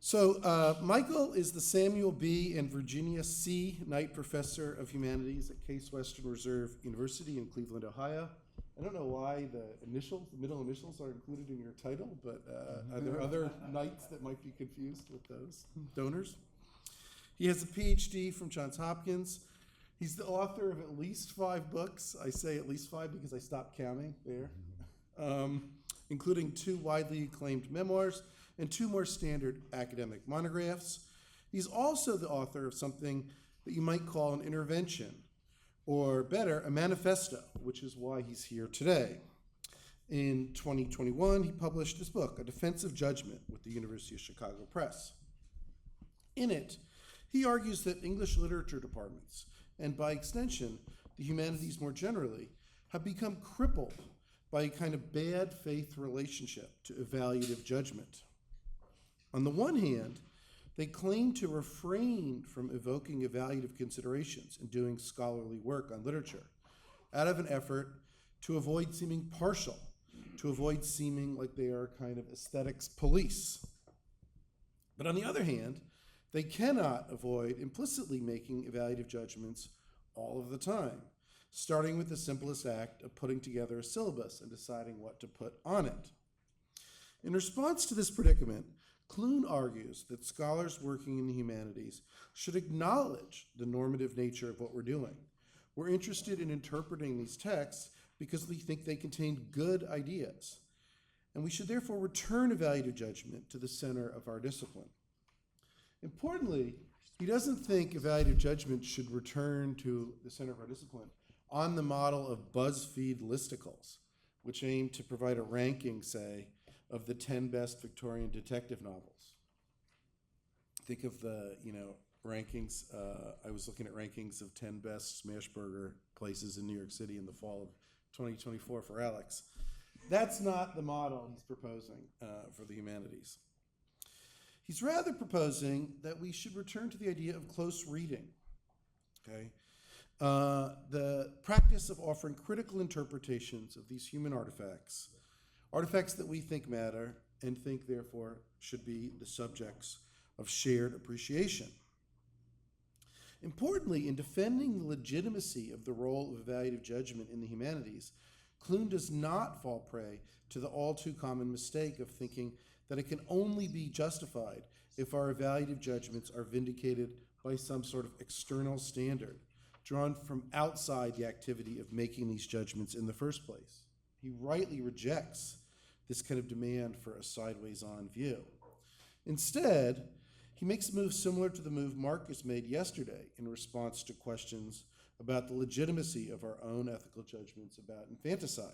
So Michael is the Samuel B. and Virginia C. Knight Professor of Humanities at Case Western Reserve University in Cleveland, Ohio. I don't know why the middle initials are included in your title, but are there other Knights that might be confused with those donors? He has a PhD from Johns Hopkins. He's the author of at least 5 books. I say at least 5 because I stopped counting there, including 2 widely acclaimed memoirs and 2 more standard academic monographs. He's also the author of something that you might call an intervention, or better, a manifesto, which is why he's here today. In 2021, he published his book, A Defensive Judgment, with the University of Chicago Press. In it, he argues that English literature departments, and by extension, the humanities more generally, have become crippled by a kind of bad faith relationship to evaluative judgment. On the one hand, they claim to refrain from evoking evaluative considerations and doing scholarly work on literature out of an effort to avoid seeming partial, to avoid seeming like they are kind of aesthetics police. But on the other hand, they cannot avoid implicitly making evaluative judgments all of the time, starting with the simplest act of putting together a syllabus and deciding what to put on it. In response to this predicament, Clune argues that scholars working in the humanities should acknowledge the normative nature of what we're doing. We're interested in interpreting these texts because we think they contain good ideas, and we should therefore return evaluative judgment to the center of our discipline. Importantly, he doesn't think evaluative judgment should return to the center of our discipline on the model of BuzzFeed listicles, which aim to provide a ranking, say, of the 10 best Victorian detective novels. Think of the, rankings. I was looking at rankings of 10 best smash burger places in New York City in the fall of 2024 for Alex. That's not the model he's proposing for the humanities. He's rather proposing that we should return to the idea of close reading, okay? The practice of offering critical interpretations of these human artifacts that we think matter and think, therefore, should be the subjects of shared appreciation. Importantly, in defending the legitimacy of the role of evaluative judgment in the humanities, Clune does not fall prey to the all too common mistake of thinking that it can only be justified if our evaluative judgments are vindicated by some sort of external standard drawn from outside the activity of making these judgments in the first place. He rightly rejects this kind of demand for a sideways-on view. Instead, he makes a move similar to the move Marcus made yesterday in response to questions about the legitimacy of our own ethical judgments about infanticide.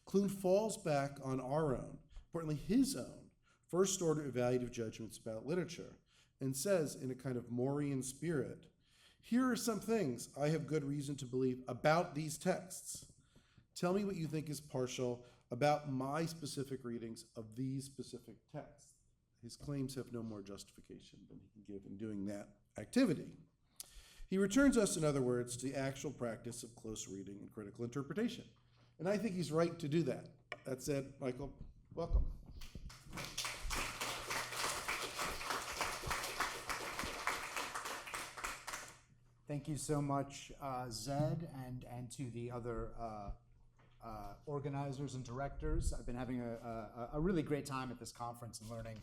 Clune falls back on our own, importantly his own, first-order evaluative judgments about literature, and says in a kind of Morean spirit, here are some things I have good reason to believe about these texts. Tell me what you think is partial about my specific readings of these specific texts. His claims have no more justification than he can give in doing that activity. He returns us, in other words, to the actual practice of close reading and critical interpretation. And I think he's right to do that. That said, Michael, welcome. Thank you so much, Zed, and to the other organizers and directors. I've been having a really great time at this conference and learning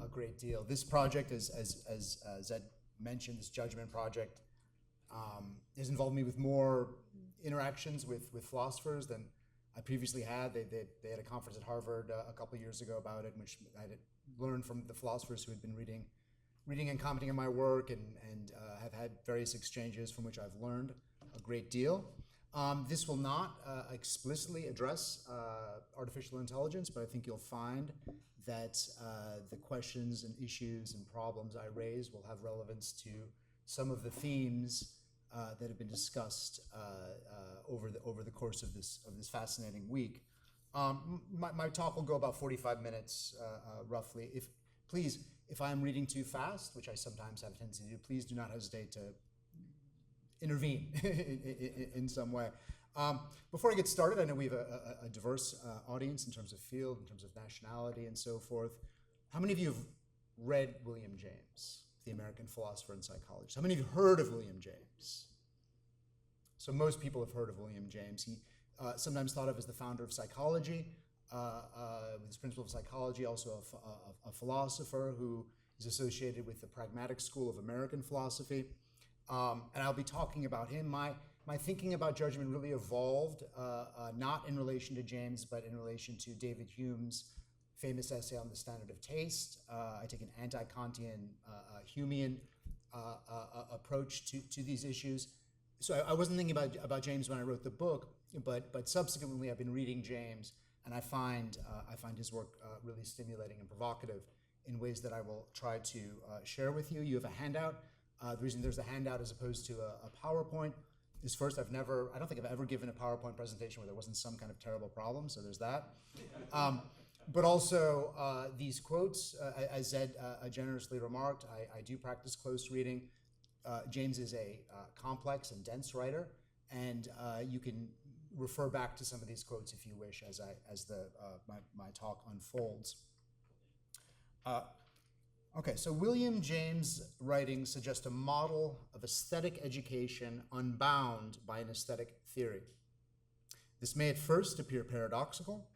a great deal. This project, as Zed mentioned, this judgment project, has involved me with more interactions with philosophers than I previously had. They had a conference at Harvard a couple years ago about it, in which I had learned from the philosophers who had been reading and commenting on my work, and have had various exchanges from which I've learned a great deal. This will not explicitly address artificial intelligence, but I think you'll find that the questions and issues and problems I raise will have relevance to some of the themes that have been discussed over the course of this fascinating week. My talk will go about 45 minutes roughly. If I am reading too fast, which I sometimes have a tendency to do, please do not hesitate to intervene in some way. Before I get started, I know we have a diverse audience in terms of field, in terms of nationality, and so forth. How many of you have read William James, the American philosopher and psychologist? How many of you heard of William James? So most people have heard of William James. He sometimes thought of as the founder of psychology, with his principle of psychology, also a philosopher who is associated with the pragmatic school of American philosophy. And I'll be talking about him. My thinking about judgment really evolved, not in relation to James, but in relation to David Hume's famous essay on the standard of taste. I take an anti-Kantian, Humean approach to these issues. So I wasn't thinking about James when I wrote the book, but subsequently I've been reading James, and I find his work really stimulating and provocative in ways that I will try to share with you. You have a handout. The reason there's a handout as opposed to a PowerPoint is, first, I don't think I've ever given a PowerPoint presentation where there wasn't some kind of terrible problem, so there's that. But also these quotes, as Zed generously remarked, I do practice close reading. James is a complex and dense writer, and you can refer back to some of these quotes if you wish as my talk unfolds. Okay, so William James' writings suggest a model of aesthetic education unbound by an aesthetic theory. This may at first appear paradoxical,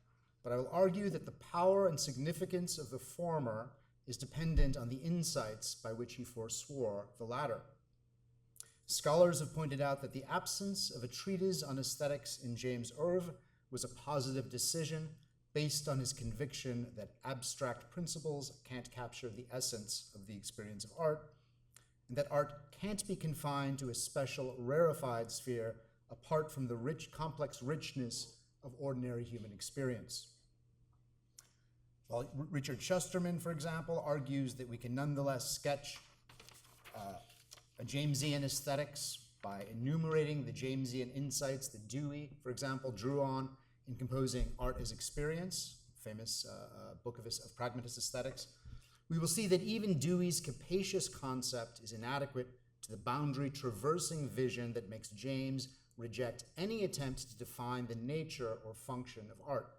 but I will argue that the power and significance of the former is dependent on the insights by which he forswore the latter. Scholars have pointed out that the absence of a treatise on aesthetics in James' oeuvre was a positive decision based on his conviction that abstract principles can't capture the essence of the experience of art, and that art can't be confined to a special rarefied sphere apart from the rich, complex richness of ordinary human experience. Well, Richard Shusterman, for example, argues that we can nonetheless sketch a Jamesian aesthetics by enumerating the Jamesian insights that Dewey, for example, drew on in composing Art as Experience, famous book of pragmatist aesthetics. We will see that even Dewey's capacious concept is inadequate to the boundary traversing vision that makes James reject any attempt to define the nature or function of art.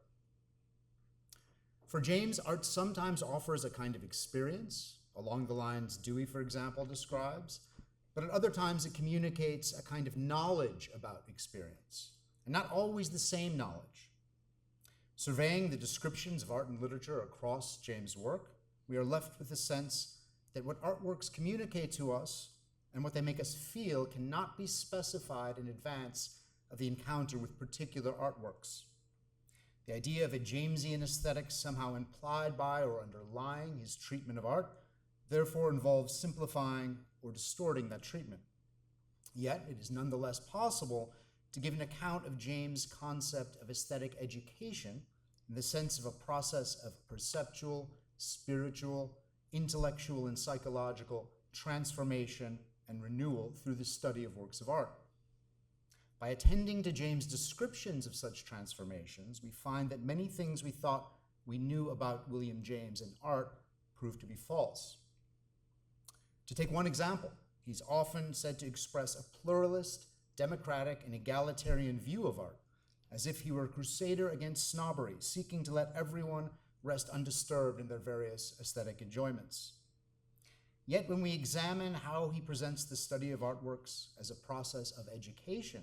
For James, art sometimes offers a kind of experience, along the lines Dewey, for example, describes, but at other times it communicates a kind of knowledge about experience, and not always the same knowledge. Surveying the descriptions of art and literature across James' work, we are left with the sense that what artworks communicate to us and what they make us feel cannot be specified in advance of the encounter with particular artworks. The idea of a Jamesian aesthetic somehow implied by or underlying his treatment of art therefore involves simplifying or distorting that treatment. Yet it is nonetheless possible to give an account of James' concept of aesthetic education in the sense of a process of perceptual, spiritual, intellectual, and psychological transformation and renewal through the study of works of art. By attending to James' descriptions of such transformations, we find that many things we thought we knew about William James and art proved to be false. To take one example, he's often said to express a pluralist, democratic, and egalitarian view of art, as if he were a crusader against snobbery, seeking to let everyone rest undisturbed in their various aesthetic enjoyments. Yet when we examine how he presents the study of artworks as a process of education,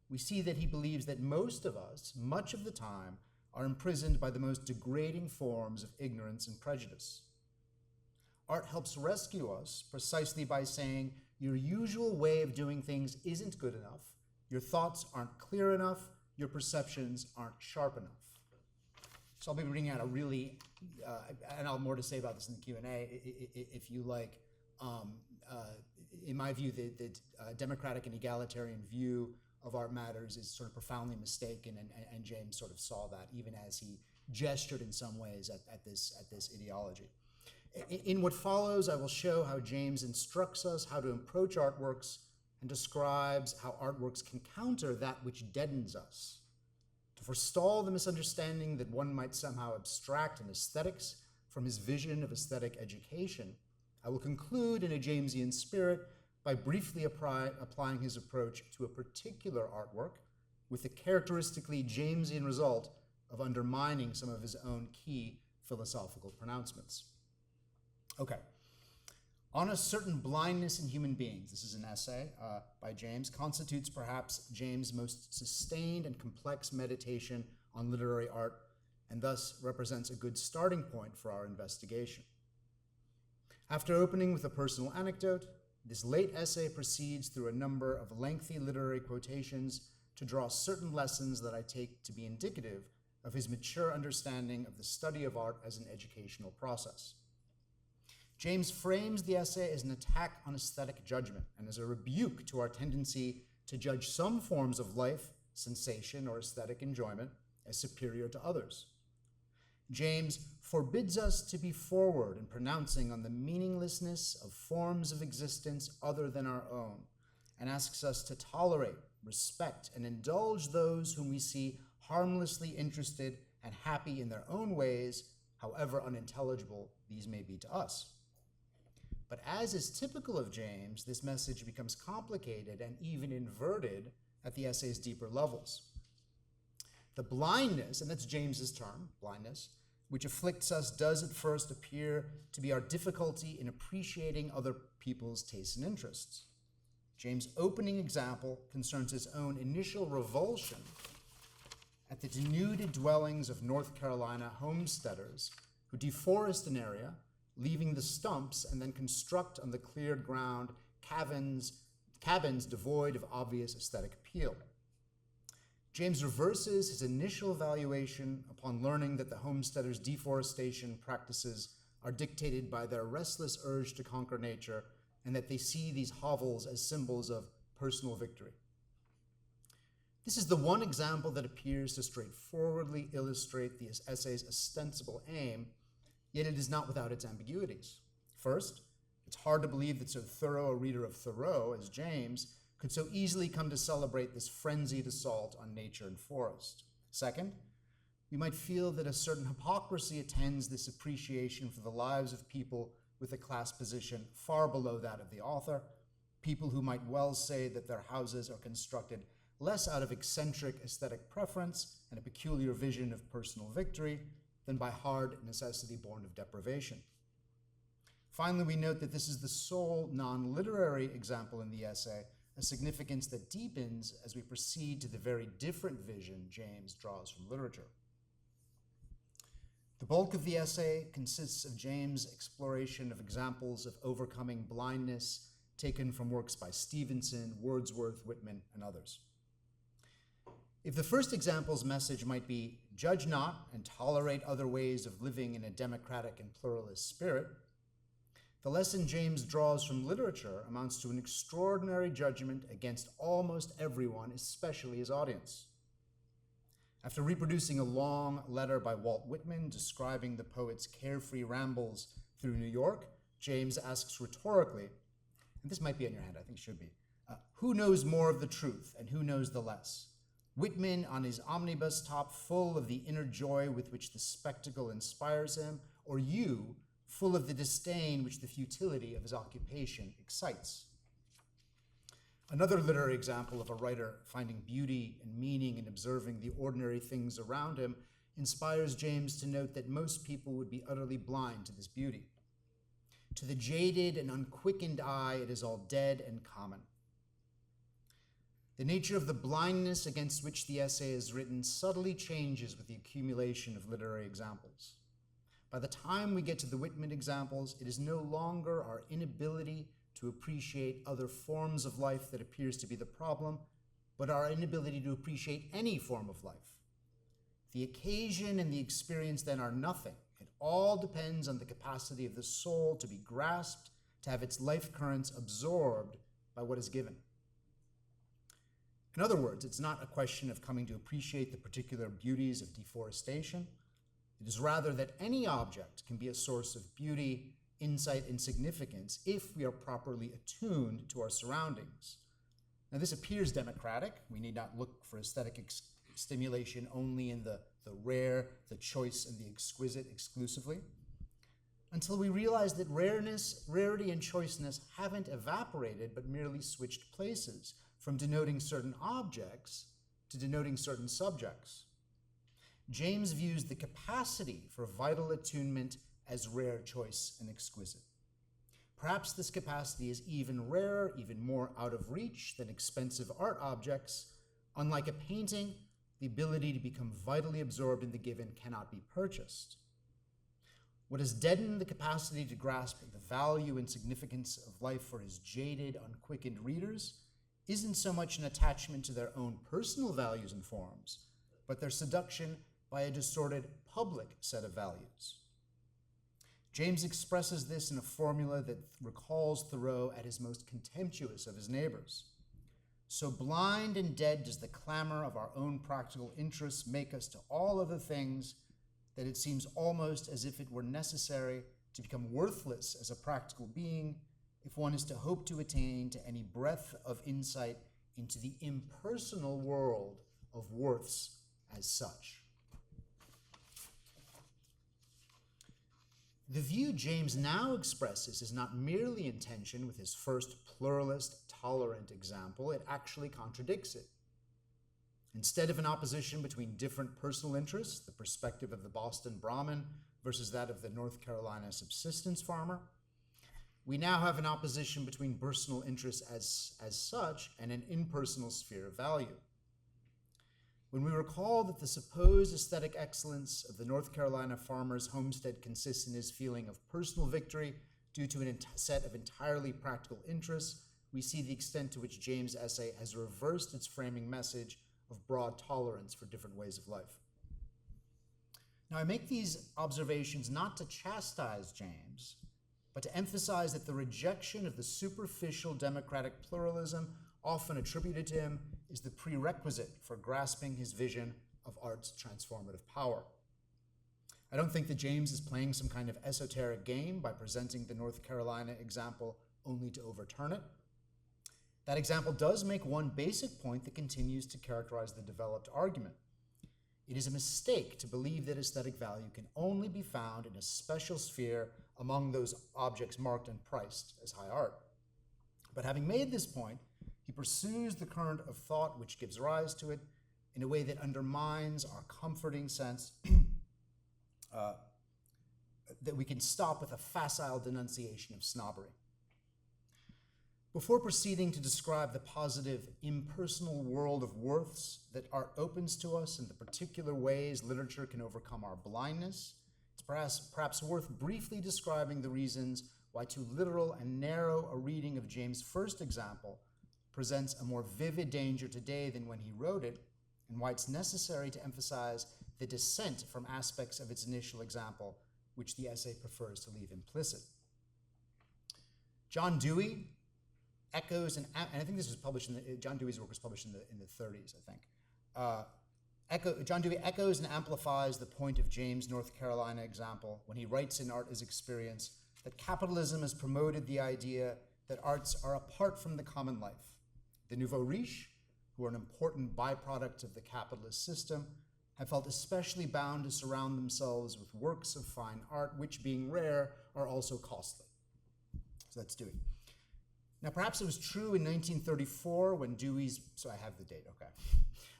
we see that he believes that most of us, much of the time, are imprisoned by the most degrading forms of ignorance and prejudice. Art helps rescue us precisely by saying, your usual way of doing things isn't good enough, your thoughts aren't clear enough, your perceptions aren't sharp enough. So I'll be bringing out a really, and I'll have more to say about this in the Q&A if you like. In my view, the democratic and egalitarian view of art matters is sort of profoundly mistaken, and James sort of saw that, even as he gestured in some ways at this ideology. In what follows, I will show how James instructs us how to approach artworks and describes how artworks can counter that which deadens us. To forestall the misunderstanding that one might somehow abstract an aesthetics from his vision of aesthetic education, I will conclude in a Jamesian spirit by briefly applying his approach to a particular artwork with the characteristically Jamesian result of undermining some of his own key philosophical pronouncements. Okay. On a certain blindness in human beings, this is an essay by James, constitutes perhaps James' most sustained and complex meditation on literary art, and thus represents a good starting point for our investigation. After opening with a personal anecdote, this late essay proceeds through a number of lengthy literary quotations to draw certain lessons that I take to be indicative of his mature understanding of the study of art as an educational process. James frames the essay as an attack on aesthetic judgment and as a rebuke to our tendency to judge some forms of life, sensation, or aesthetic enjoyment as superior to others. James forbids us to be forward in pronouncing on the meaninglessness of forms of existence other than our own, and asks us to tolerate, respect, and indulge those whom we see harmlessly interested and happy in their own ways, however unintelligible these may be to us. But as is typical of James, this message becomes complicated and even inverted at the essay's deeper levels. The blindness, and that's James's term, blindness, which afflicts us does at first appear to be our difficulty in appreciating other people's tastes and interests. James' opening example concerns his own initial revulsion at the denuded dwellings of North Carolina homesteaders who deforest an area, leaving the stumps, and then construct on the cleared ground cabins devoid of obvious aesthetic appeal. James reverses his initial evaluation upon learning that the homesteaders' deforestation practices are dictated by their restless urge to conquer nature, and that they see these hovels as symbols of personal victory. This is the one example that appears to straightforwardly illustrate the essay's ostensible aim, yet it is not without its ambiguities. First, it's hard to believe that so thorough a reader of Thoreau as James could so easily come to celebrate this frenzied assault on nature and forest. Second, we might feel that a certain hypocrisy attends this appreciation for the lives of people with a class position far below that of the author, people who might well say that their houses are constructed less out of eccentric aesthetic preference and a peculiar vision of personal victory than by hard necessity born of deprivation. Finally, we note that this is the sole non-literary example in the essay, a significance that deepens as we proceed to the very different vision James draws from literature. The bulk of the essay consists of James' exploration of examples of overcoming blindness taken from works by Stevenson, Wordsworth, Whitman, and others. If the first example's message might be, judge not and tolerate other ways of living in a democratic and pluralist spirit, the lesson James draws from literature amounts to an extraordinary judgment against almost everyone, especially his audience. After reproducing a long letter by Walt Whitman describing the poet's carefree rambles through New York, James asks rhetorically, and this might be on your hand, I think it should be, who knows more of the truth and who knows the less? Whitman on his omnibus top full of the inner joy with which the spectacle inspires him, or you full of the disdain which the futility of his occupation excites? Another literary example of a writer finding beauty and meaning in observing the ordinary things around him inspires James to note that most people would be utterly blind to this beauty. To the jaded and unquickened eye, it is all dead and common. The nature of the blindness against which the essay is written subtly changes with the accumulation of literary examples. By the time we get to the Whitman examples, it is no longer our inability to appreciate other forms of life that appears to be the problem, but our inability to appreciate any form of life. The occasion and the experience then are nothing. It all depends on the capacity of the soul to be grasped, to have its life currents absorbed by what is given. In other words, it's not a question of coming to appreciate the particular beauties of deforestation. It is rather that any object can be a source of beauty, insight, and significance if we are properly attuned to our surroundings. Now, this appears democratic. We need not look for aesthetic stimulation only in the rare, the choice, and the exquisite exclusively, until we realize that rarity, and choiceness haven't evaporated, but merely switched places from denoting certain objects to denoting certain subjects. James views the capacity for vital attunement as rare, choice, and exquisite. Perhaps this capacity is even rarer, even more out of reach than expensive art objects. Unlike a painting, the ability to become vitally absorbed in the given cannot be purchased. What has deadened the capacity to grasp the value and significance of life for his jaded, unquickened readers isn't so much an attachment to their own personal values and forms, but their seduction by a distorted public set of values. James expresses this in a formula that recalls Thoreau at his most contemptuous of his neighbors. So blind and dead does the clamor of our own practical interests make us to all other things that it seems almost as if it were necessary to become worthless as a practical being if one is to hope to attain to any breadth of insight into the impersonal world of worths as such. The view James now expresses is not merely in tension with his first pluralist, tolerant example, it actually contradicts it. Instead of an opposition between different personal interests, the perspective of the Boston Brahmin versus that of the North Carolina subsistence farmer, we now have an opposition between personal interests as such and an impersonal sphere of value. When we recall that the supposed aesthetic excellence of the North Carolina farmer's homestead consists in his feeling of personal victory due to a set of entirely practical interests, we see the extent to which James' essay has reversed its framing message of broad tolerance for different ways of life. Now, I make these observations not to chastise James, but to emphasize that the rejection of the superficial democratic pluralism often attributed to him is the prerequisite for grasping his vision of art's transformative power. I don't think that James is playing some kind of esoteric game by presenting the North Carolina example only to overturn it. That example does make one basic point that continues to characterize the developed argument. It is a mistake to believe that aesthetic value can only be found in a special sphere among those objects marked and priced as high art. But having made this point, he pursues the current of thought which gives rise to it in a way that undermines our comforting sense that we can stop with a facile denunciation of snobbery. Before proceeding to describe the positive, impersonal world of worths that art opens to us and the particular ways literature can overcome our blindness, it's perhaps worth briefly describing the reasons why too literal and narrow a reading of James' first example presents a more vivid danger today than when he wrote it, and why it's necessary to emphasize the dissent from aspects of its initial example, which the essay prefers to leave implicit. John Dewey echoes, and I think this was published John Dewey's work was published in the 30s, I think. John Dewey echoes and amplifies the point of James' North Carolina example when he writes in Art as Experience that capitalism has promoted the idea that arts are apart from the common life. The nouveau riche, who are an important byproduct of the capitalist system, have felt especially bound to surround themselves with works of fine art, which, being rare, are also costly. So that's Dewey. Now, perhaps it was true in 1934 when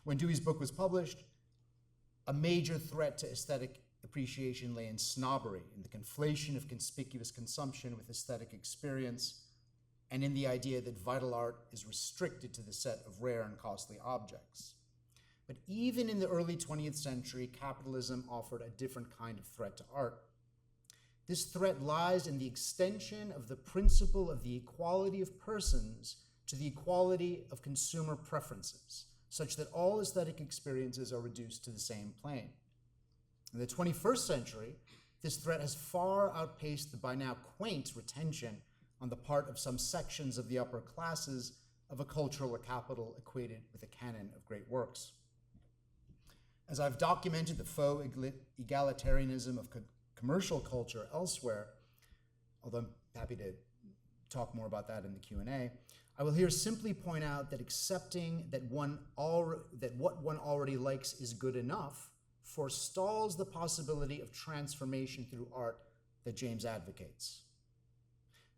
when Dewey's book was published, a major threat to aesthetic appreciation lay in snobbery, in the conflation of conspicuous consumption with aesthetic experience, and in the idea that vital art is restricted to the set of rare and costly objects. But even in the early 20th century, capitalism offered a different kind of threat to art. This threat lies in the extension of the principle of the equality of persons to the equality of consumer preferences, such that all aesthetic experiences are reduced to the same plane. In the 21st century, this threat has far outpaced the by now quaint retention on the part of some sections of the upper classes of a cultural capital equated with a canon of great works. As I've documented the faux egalitarianism of commercial culture elsewhere, although I'm happy to talk more about that in the Q&A, I will here simply point out that accepting that what one already likes is good enough forestalls the possibility of transformation through art that James advocates.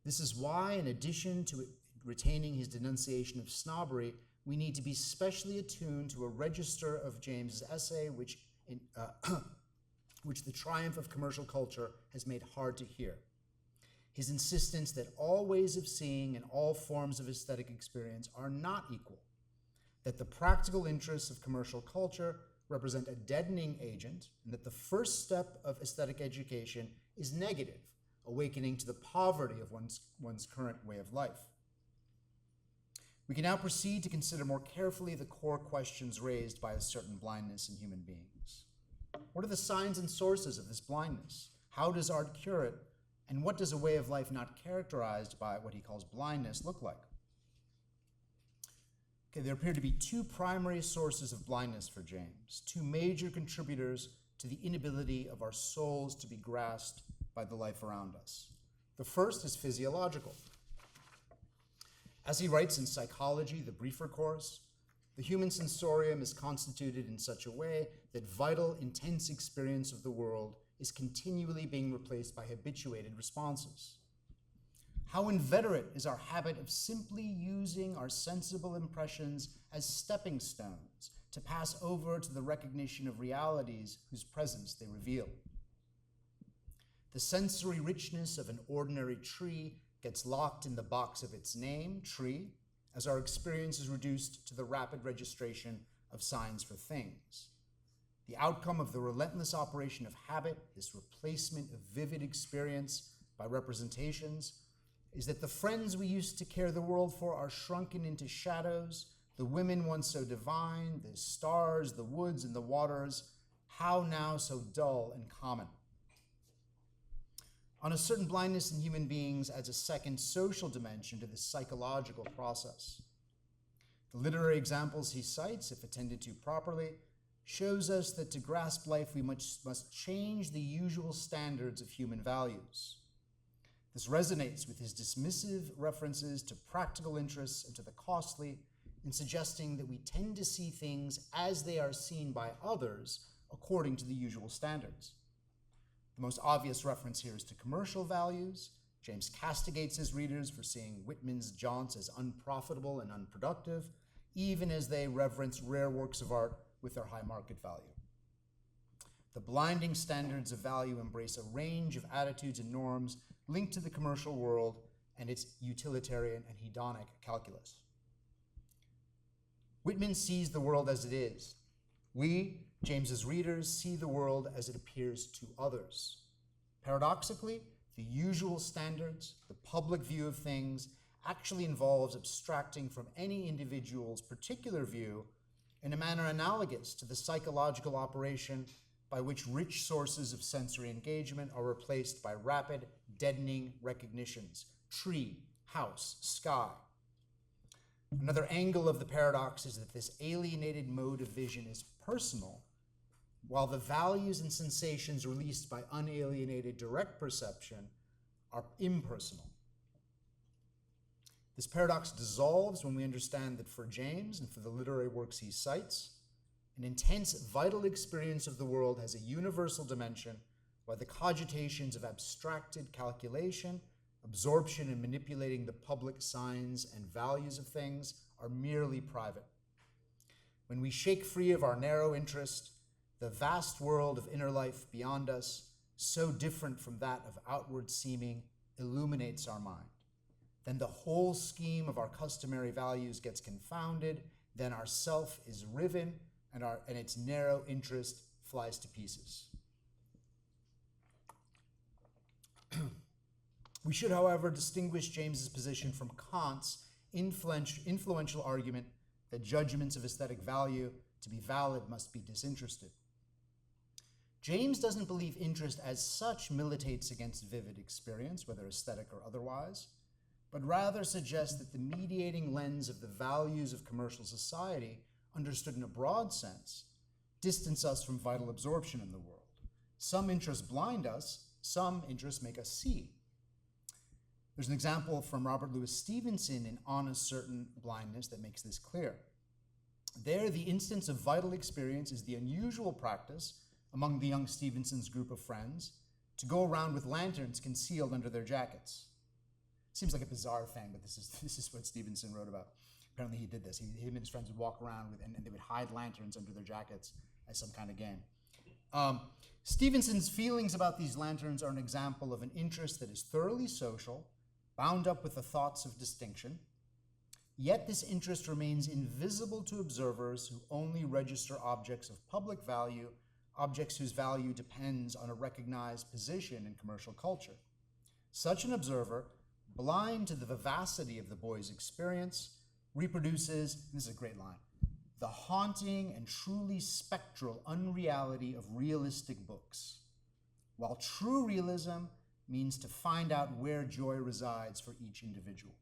This is why, in addition to retaining his denunciation of snobbery, we need to be specially attuned to a register of James's essay, which which the triumph of commercial culture has made hard to hear. His insistence that all ways of seeing and all forms of aesthetic experience are not equal, that the practical interests of commercial culture represent a deadening agent, and that the first step of aesthetic education is negative, awakening to the poverty of one's current way of life. We can now proceed to consider more carefully the core questions raised by a certain blindness in human beings. What are the signs and sources of this blindness? How does art cure it? And what does a way of life not characterized by what he calls blindness look like? Okay, there appear to be two primary sources of blindness for James, two major contributors to the inability of our souls to be grasped by the life around us. The first is physiological. As he writes in Psychology, the briefer course, the human sensorium is constituted in such a way that vital, intense experience of the world is continually being replaced by habituated responses. How inveterate is our habit of simply using our sensible impressions as stepping stones to pass over to the recognition of realities whose presence they reveal. The sensory richness of an ordinary tree gets locked in the box of its name, tree, as our experience is reduced to the rapid registration of signs for things. The outcome of the relentless operation of habit, this replacement of vivid experience by representations, is that the friends we used to care the world for are shrunken into shadows, the women once so divine, the stars, the woods, and the waters, how now so dull and common. On a certain blindness in human beings adds a second social dimension to this psychological process. The literary examples he cites, if attended to properly, shows us that to grasp life we must change the usual standards of human values. This resonates with his dismissive references to practical interests and to the costly, in suggesting that we tend to see things as they are seen by others according to the usual standards. The most obvious reference here is to commercial values. James castigates his readers for seeing Whitman's jaunts as unprofitable and unproductive, even as they reverence rare works of art with their high market value. The blinding standards of value embrace a range of attitudes and norms linked to the commercial world and its utilitarian and hedonic calculus. Whitman sees the world as it is. We, James's readers, see the world as it appears to others. Paradoxically, the usual standards, the public view of things, actually involves abstracting from any individual's particular view in a manner analogous to the psychological operation by which rich sources of sensory engagement are replaced by rapid, deadening recognitions: tree, house, sky. Another angle of the paradox is that this alienated mode of vision is personal, while the values and sensations released by unalienated direct perception are impersonal. This paradox dissolves when we understand that for James and for the literary works he cites, an intense, vital experience of the world has a universal dimension, while the cogitations of abstracted calculation, absorption, and manipulating the public signs and values of things are merely private. When we shake free of our narrow interest, the vast world of inner life beyond us, so different from that of outward seeming, illuminates our mind. Then the whole scheme of our customary values gets confounded, then our self is riven, and its narrow interest flies to pieces. We should, however, distinguish James's position from Kant's influential argument that judgments of aesthetic value, to be valid, must be disinterested. James doesn't believe interest as such militates against vivid experience, whether aesthetic or otherwise, but rather suggests that the mediating lens of the values of commercial society, understood in a broad sense, distance us from vital absorption in the world. Some interests blind us, some interests make us see. There's an example from Robert Louis Stevenson in On a Certain Blindness that makes this clear. There, the instance of vital experience is the unusual practice among the young Stevenson's group of friends to go around with lanterns concealed under their jackets. Seems like a bizarre thing, but this is what Stevenson wrote about. Apparently he did this. Him and his friends would walk around and they would hide lanterns under their jackets as some kind of game. Stevenson's feelings about these lanterns are an example of an interest that is thoroughly social, bound up with the thoughts of distinction, yet this interest remains invisible to observers who only register objects of public value, objects whose value depends on a recognized position in commercial culture. Such an observer, blind to the vivacity of the boy's experience, reproduces, this is a great line, the haunting and truly spectral unreality of realistic books, while true realism means to find out where joy resides for each individual.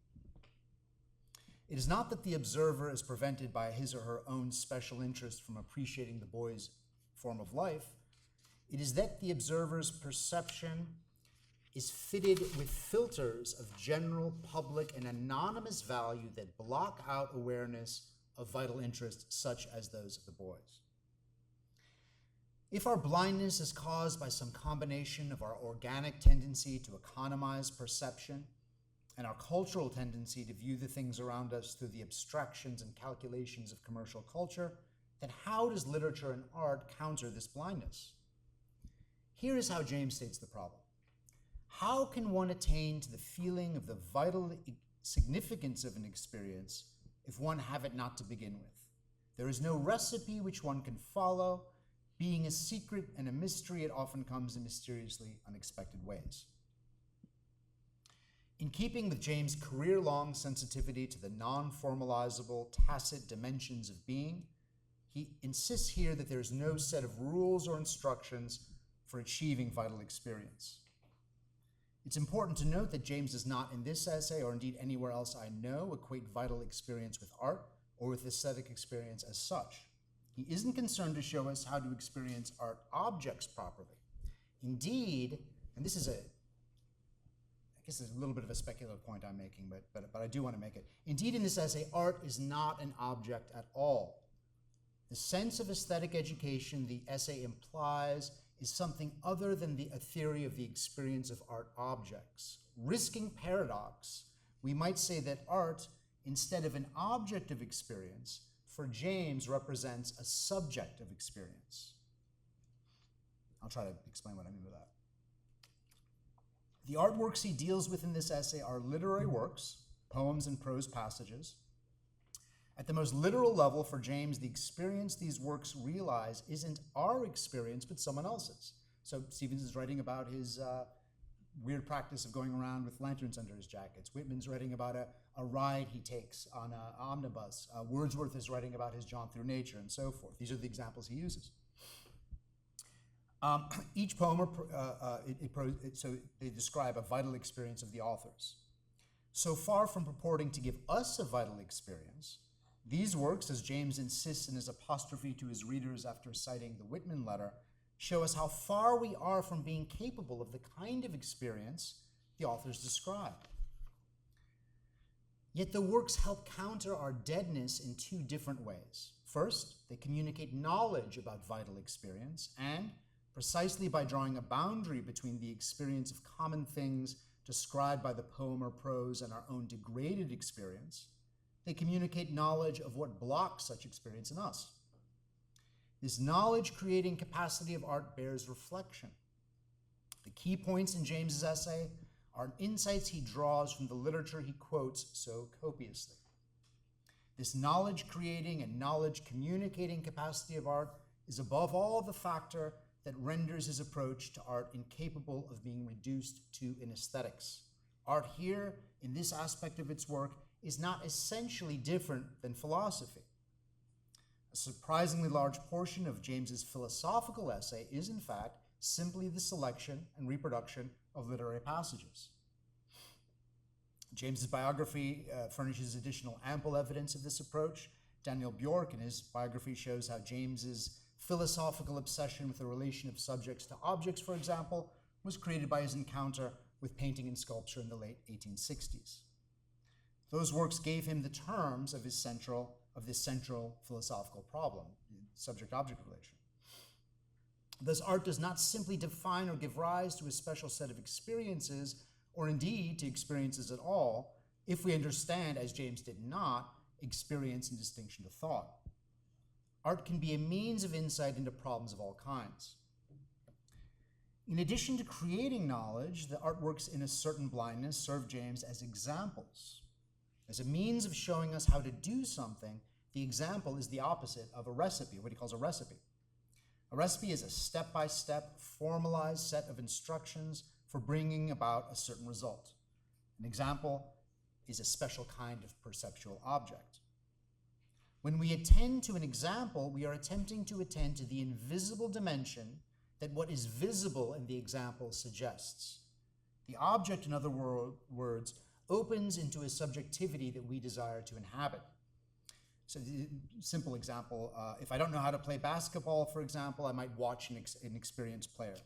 It is not that the observer is prevented by his or her own special interest from appreciating the boy's form of life. It is that the observer's perception is fitted with filters of general, public, and anonymous value that block out awareness of vital interests such as those of the boys. If our blindness is caused by some combination of our organic tendency to economize perception and our cultural tendency to view the things around us through the abstractions and calculations of commercial culture, then how does literature and art counter this blindness? Here is how James states the problem. How can one attain to the feeling of the vital significance of an experience if one have it not to begin with? There is no recipe which one can follow. Being a secret and a mystery, it often comes in mysteriously unexpected ways. In keeping with James' career-long sensitivity to the non-formalizable, tacit dimensions of being, he insists here that there is no set of rules or instructions for achieving vital experience. It's important to note that James does not in this essay, or indeed anywhere else I know, equate vital experience with art or with aesthetic experience as such. He isn't concerned to show us how to experience art objects properly. Indeed, and this is I guess it's a little bit of a speculative point I'm making, but I do want to make it. Indeed, in this essay, art is not an object at all. The sense of aesthetic education the essay implies is something other than a theory of the experience of art objects. Risking paradox, we might say that art, instead of an object of experience, for James represents a subject of experience. I'll try to explain what I mean by that. The artworks he deals with in this essay are literary works, poems and prose passages. At the most literal level for James, the experience these works realize isn't our experience, but someone else's. So Stevenson's writing about his weird practice of going around with lanterns under his jackets. Whitman's writing about a ride he takes on an omnibus. Wordsworth is writing about his jaunt through nature and so forth. These are the examples he uses. Each poem, so they describe a vital experience of the authors. So far from purporting to give us a vital experience, these works, as James insists in his apostrophe to his readers after citing the Whitman letter, show us how far we are from being capable of the kind of experience the authors describe. Yet the works help counter our deadness in two different ways. First, they communicate knowledge about vital experience, and precisely by drawing a boundary between the experience of common things described by the poem or prose and our own degraded experience, they communicate knowledge of what blocks such experience in us. This knowledge-creating capacity of art bears reflection. The key points in James's essay are insights he draws from the literature he quotes so copiously. This knowledge-creating and knowledge-communicating capacity of art is above all the factor that renders his approach to art incapable of being reduced to an aesthetics. Art here, in this aspect of its work, is not essentially different than philosophy. A surprisingly large portion of James's philosophical essay is, in fact, simply the selection and reproduction of literary passages. James's biography furnishes additional ample evidence of this approach. Daniel Bjork, in his biography, shows how James's philosophical obsession with the relation of subjects to objects, for example, was created by his encounter with painting and sculpture in the late 1860s. Those works gave him the terms of this central philosophical problem, subject-object relation. Thus, art does not simply define or give rise to a special set of experiences, or indeed to experiences at all, if we understand, as James did not, experience in distinction to thought. Art can be a means of insight into problems of all kinds. In addition to creating knowledge, the artworks in A Certain Blindness serve James as examples. As a means of showing us how to do something, the example is the opposite of a recipe, what he calls a recipe. A recipe is a step-by-step, formalized set of instructions for bringing about a certain result. An example is a special kind of perceptual object. When we attend to an example, we are attempting to attend to the invisible dimension that what is visible in the example suggests. The object, in other words, opens into a subjectivity that we desire to inhabit. So the simple example, if I don't know how to play basketball, for example, I might watch an experienced player.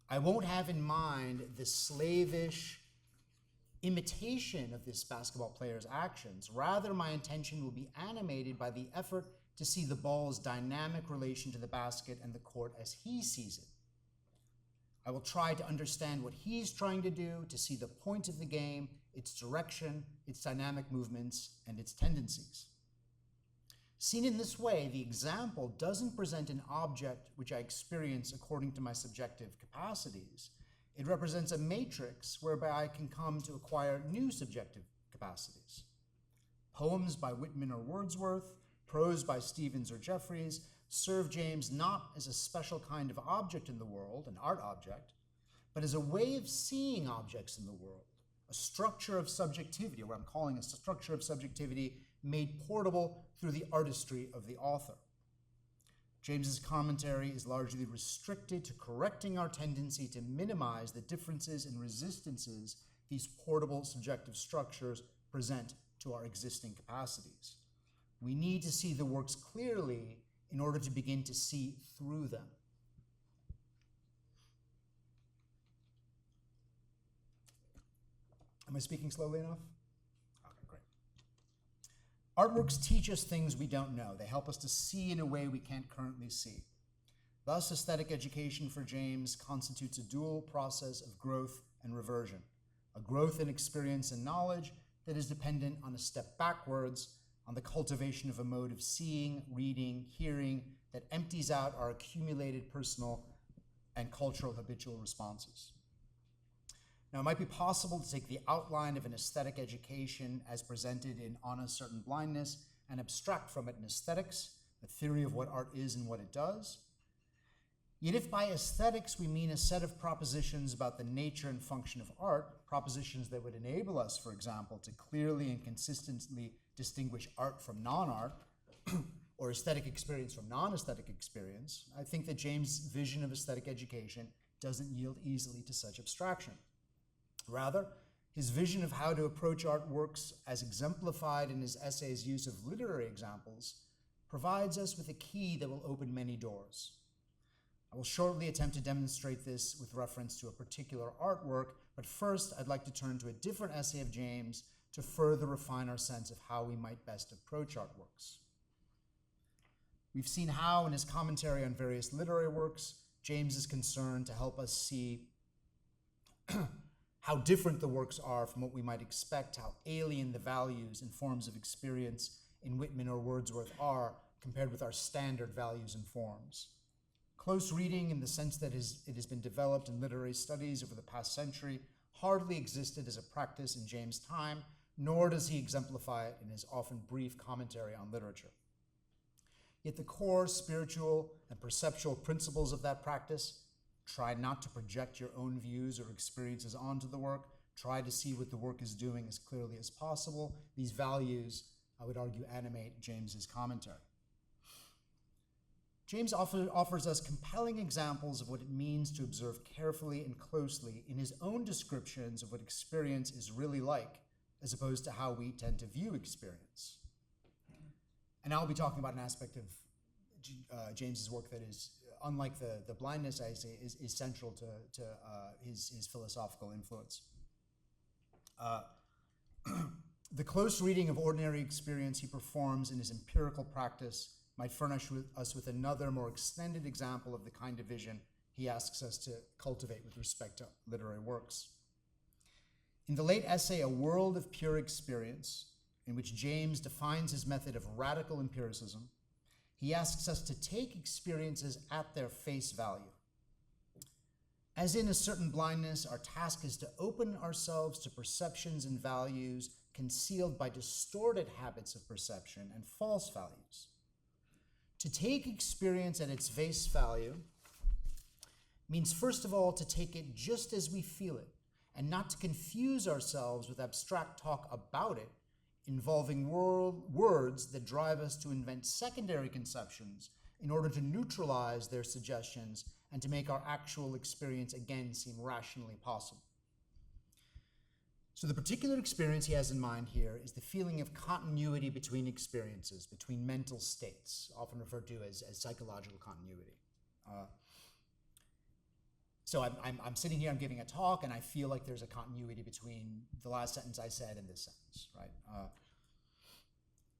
I won't have in mind the slavish imitation of this basketball player's actions. Rather, my attention will be animated by the effort to see the ball's dynamic relation to the basket and the court as he sees it. I will try to understand what he's trying to do, to see the point of the game, its direction, its dynamic movements, and its tendencies. Seen in this way, the example doesn't present an object which I experience according to my subjective capacities. It represents a matrix whereby I can come to acquire new subjective capacities. Poems by Whitman or Wordsworth, prose by Stevens or Jeffries, serve James not as a special kind of object in the world, an art object, but as a way of seeing objects in the world, a structure of subjectivity, or what I'm calling a structure of subjectivity made portable through the artistry of the author. James's commentary is largely restricted to correcting our tendency to minimize the differences and resistances these portable subjective structures present to our existing capacities. We need to see the works clearly in order to begin to see through them. Am I speaking slowly enough? Okay, great. Artworks teach us things we don't know. They help us to see in a way we can't currently see. Thus, aesthetic education for James constitutes a dual process of growth and reversion, a growth in experience and knowledge that is dependent on a step backwards, on the cultivation of a mode of seeing, reading, hearing that empties out our accumulated personal and cultural habitual responses. Now, it might be possible to take the outline of an aesthetic education as presented in On a Certain Blindness and abstract from it in aesthetics, a theory of what art is and what it does. Yet if by aesthetics we mean a set of propositions about the nature and function of art, propositions that would enable us, for example, to clearly and consistently distinguish art from non-art, or aesthetic experience from non-aesthetic experience, I think that James' vision of aesthetic education doesn't yield easily to such abstraction. Rather, his vision of how to approach artworks as exemplified in his essay's use of literary examples provides us with a key that will open many doors. I will shortly attempt to demonstrate this with reference to a particular artwork, but first I'd like to turn to a different essay of James to further refine our sense of how we might best approach artworks. We've seen how, in his commentary on various literary works, James is concerned to help us see how different the works are from what we might expect, how alien the values and forms of experience in Whitman or Wordsworth are compared with our standard values and forms. Close reading, in the sense that it has been developed in literary studies over the past century, hardly existed as a practice in James' time, nor does he exemplify it in his often brief commentary on literature. Yet the core spiritual and perceptual principles of that practice, try not to project your own views or experiences onto the work, try to see what the work is doing as clearly as possible. These values, I would argue, animate James's commentary. James offers us compelling examples of what it means to observe carefully and closely in his own descriptions of what experience is really like, as opposed to how we tend to view experience. And I'll be talking about an aspect of James's work that is, unlike the blindness essay, is central to his philosophical influence. The close reading of ordinary experience he performs in his empirical practice might furnish us with another, more extended example of the kind of vision he asks us to cultivate with respect to literary works. In the late essay, A World of Pure Experience, in which James defines his method of radical empiricism, he asks us to take experiences at their face value. As in a certain blindness, our task is to open ourselves to perceptions and values concealed by distorted habits of perception and false values. To take experience at its face value means, first of all, to take it just as we feel it, and not to confuse ourselves with abstract talk about it, involving words that drive us to invent secondary conceptions in order to neutralize their suggestions and to make our actual experience again seem rationally possible. So the particular experience he has in mind here is the feeling of continuity between experiences, between mental states, often referred to as psychological continuity. So I'm sitting here, I'm giving a talk, and I feel like there's a continuity between the last sentence I said and this sentence, right?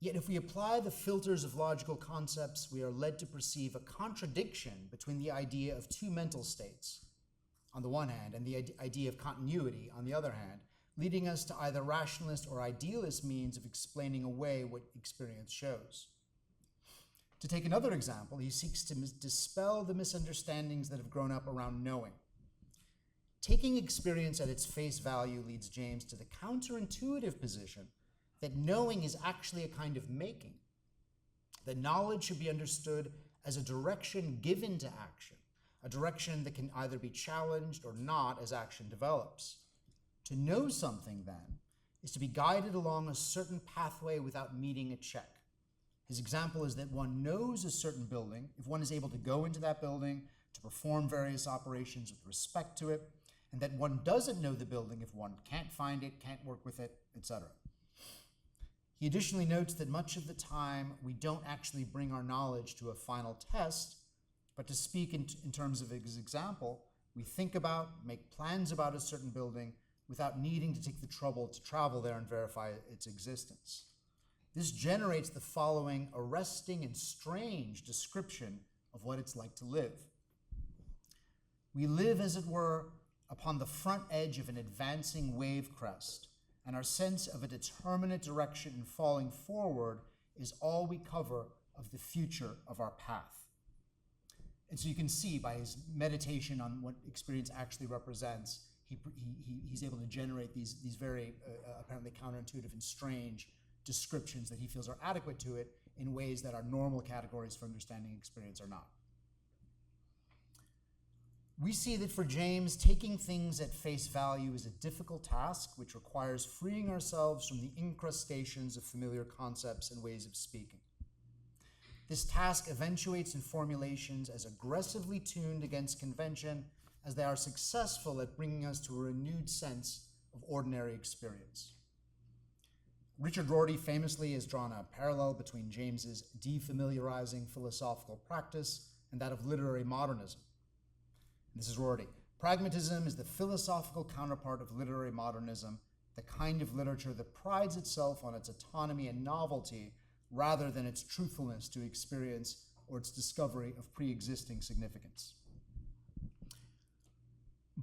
Yet if we apply the filters of logical concepts, we are led to perceive a contradiction between the idea of two mental states, on the one hand, and the idea of continuity, on the other hand, leading us to either rationalist or idealist means of explaining away what experience shows. To take another example, he seeks to dispel the misunderstandings that have grown up around knowing. Taking experience at its face value leads James to the counterintuitive position that knowing is actually a kind of making, that knowledge should be understood as a direction given to action, a direction that can either be challenged or not as action develops. To know something, then, is to be guided along a certain pathway without meeting a check. His example is that one knows a certain building if one is able to go into that building to perform various operations with respect to it, and that one doesn't know the building if one can't find it, can't work with it, etc. He additionally notes that much of the time we don't actually bring our knowledge to a final test, but to speak in terms of his example, we think about, make plans about a certain building without needing to take the trouble to travel there and verify its existence. This generates the following arresting and strange description of what it's like to live. We live, as it were, upon the front edge of an advancing wave crest, and our sense of a determinate direction in falling forward is all we cover of the future of our path. And so you can see by his meditation on what experience actually represents, he's able to generate these very apparently counterintuitive and strange descriptions that he feels are adequate to it in ways that our normal categories for understanding experience are not. We see that for James, taking things at face value is a difficult task which requires freeing ourselves from the incrustations of familiar concepts and ways of speaking. This task eventuates in formulations as aggressively tuned against convention as they are successful at bringing us to a renewed sense of ordinary experience. Richard Rorty famously has drawn a parallel between James's defamiliarizing philosophical practice and that of literary modernism. This is Rorty. Pragmatism is the philosophical counterpart of literary modernism, the kind of literature that prides itself on its autonomy and novelty rather than its truthfulness to experience or its discovery of pre-existing significance.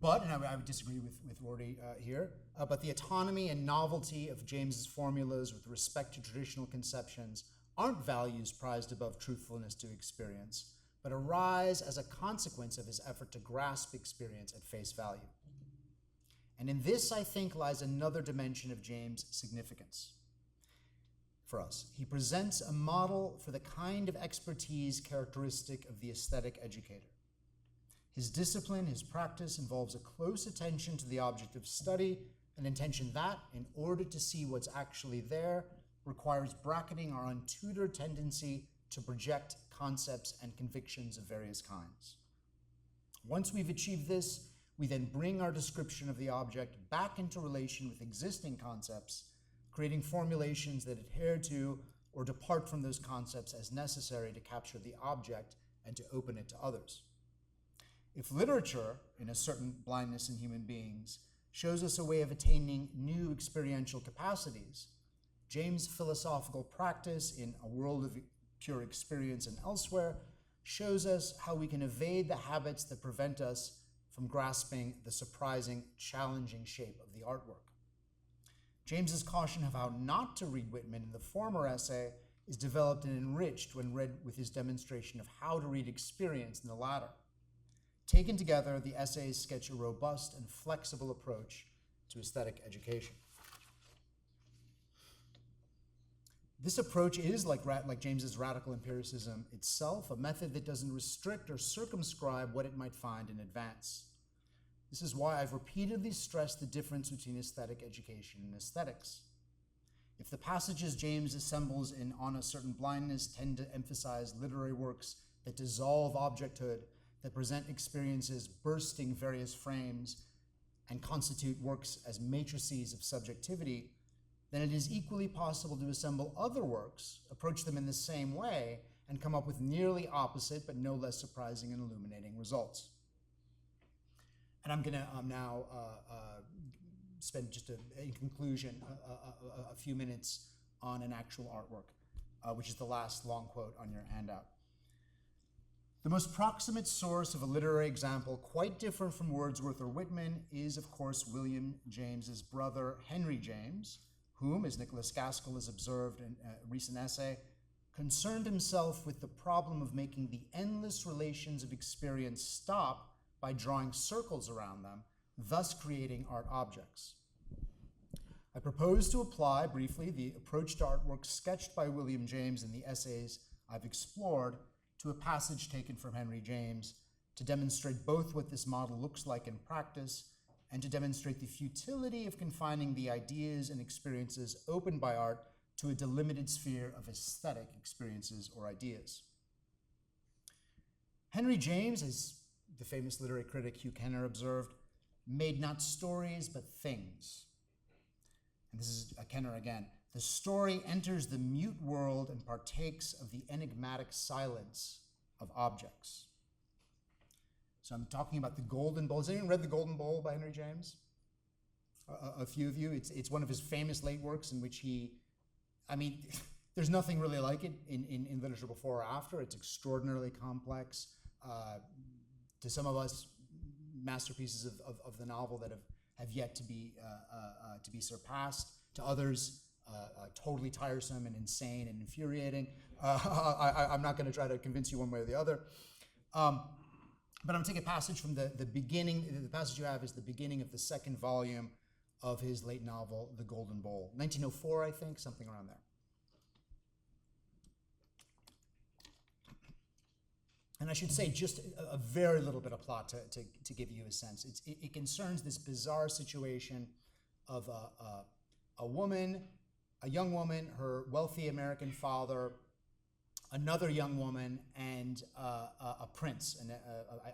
But, and I would disagree with Rorty here, but the autonomy and novelty of James's formulas with respect to traditional conceptions aren't values prized above truthfulness to experience, but arise as a consequence of his effort to grasp experience at face value. And in this, I think, lies another dimension of James' significance for us. He presents a model for the kind of expertise characteristic of the aesthetic educator. His discipline, his practice, involves a close attention to the object of study, an intention that, in order to see what's actually there, requires bracketing our untutored tendency to project concepts and convictions of various kinds. Once we've achieved this, we then bring our description of the object back into relation with existing concepts, creating formulations that adhere to or depart from those concepts as necessary to capture the object and to open it to others. If literature, in a certain blindness in human beings, shows us a way of attaining new experiential capacities, James' philosophical practice in A World of Pure Experience and Elsewhere shows us how we can evade the habits that prevent us from grasping the surprising, challenging shape of the artwork. James's caution of how not to read Whitman in the former essay is developed and enriched when read with his demonstration of how to read experience in the latter. Taken together, the essays sketch a robust and flexible approach to aesthetic education. This approach is, like James's radical empiricism itself, a method that doesn't restrict or circumscribe what it might find in advance. This is why I've repeatedly stressed the difference between aesthetic education and aesthetics. If the passages James assembles in On a Certain Blindness tend to emphasize literary works that dissolve objecthood, that present experiences bursting various frames, and constitute works as matrices of subjectivity, then it is equally possible to assemble other works, approach them in the same way, and come up with nearly opposite but no less surprising and illuminating results. And I'm going to now spend just in conclusion a few minutes on an actual artwork, which is the last long quote on your handout. The most proximate source of a literary example, quite different from Wordsworth or Whitman, is, of course, William James's brother, Henry James, whom, as Nicholas Gaskell has observed in a recent essay, concerned himself with the problem of making the endless relations of experience stop by drawing circles around them, thus creating art objects. I propose to apply briefly the approach to artwork sketched by William James in the essays I've explored to a passage taken from Henry James to demonstrate both what this model looks like in practice and to demonstrate the futility of confining the ideas and experiences opened by art to a delimited sphere of aesthetic experiences or ideas. Henry James, as the famous literary critic Hugh Kenner observed, made not stories but things. And this is Kenner again. The story enters the mute world and partakes of the enigmatic silence of objects. So I'm talking about the Golden Bowl. Has anyone read the Golden Bowl by Henry James? A few of you. It's one of his famous late works in which there's nothing really like it in literature before or after. It's extraordinarily complex. To some of us, masterpieces of the novel that have yet to be surpassed. To others, totally tiresome and insane and infuriating. I'm not going to try to convince you one way or the other. But I'm taking a passage from the beginning. The passage you have is the beginning of the second volume of his late novel, The Golden Bowl. 1904, I think, something around there. And I should say just a very little bit of plot to give you a sense. It concerns this bizarre situation of a young woman, her wealthy American father, another young woman, and a prince,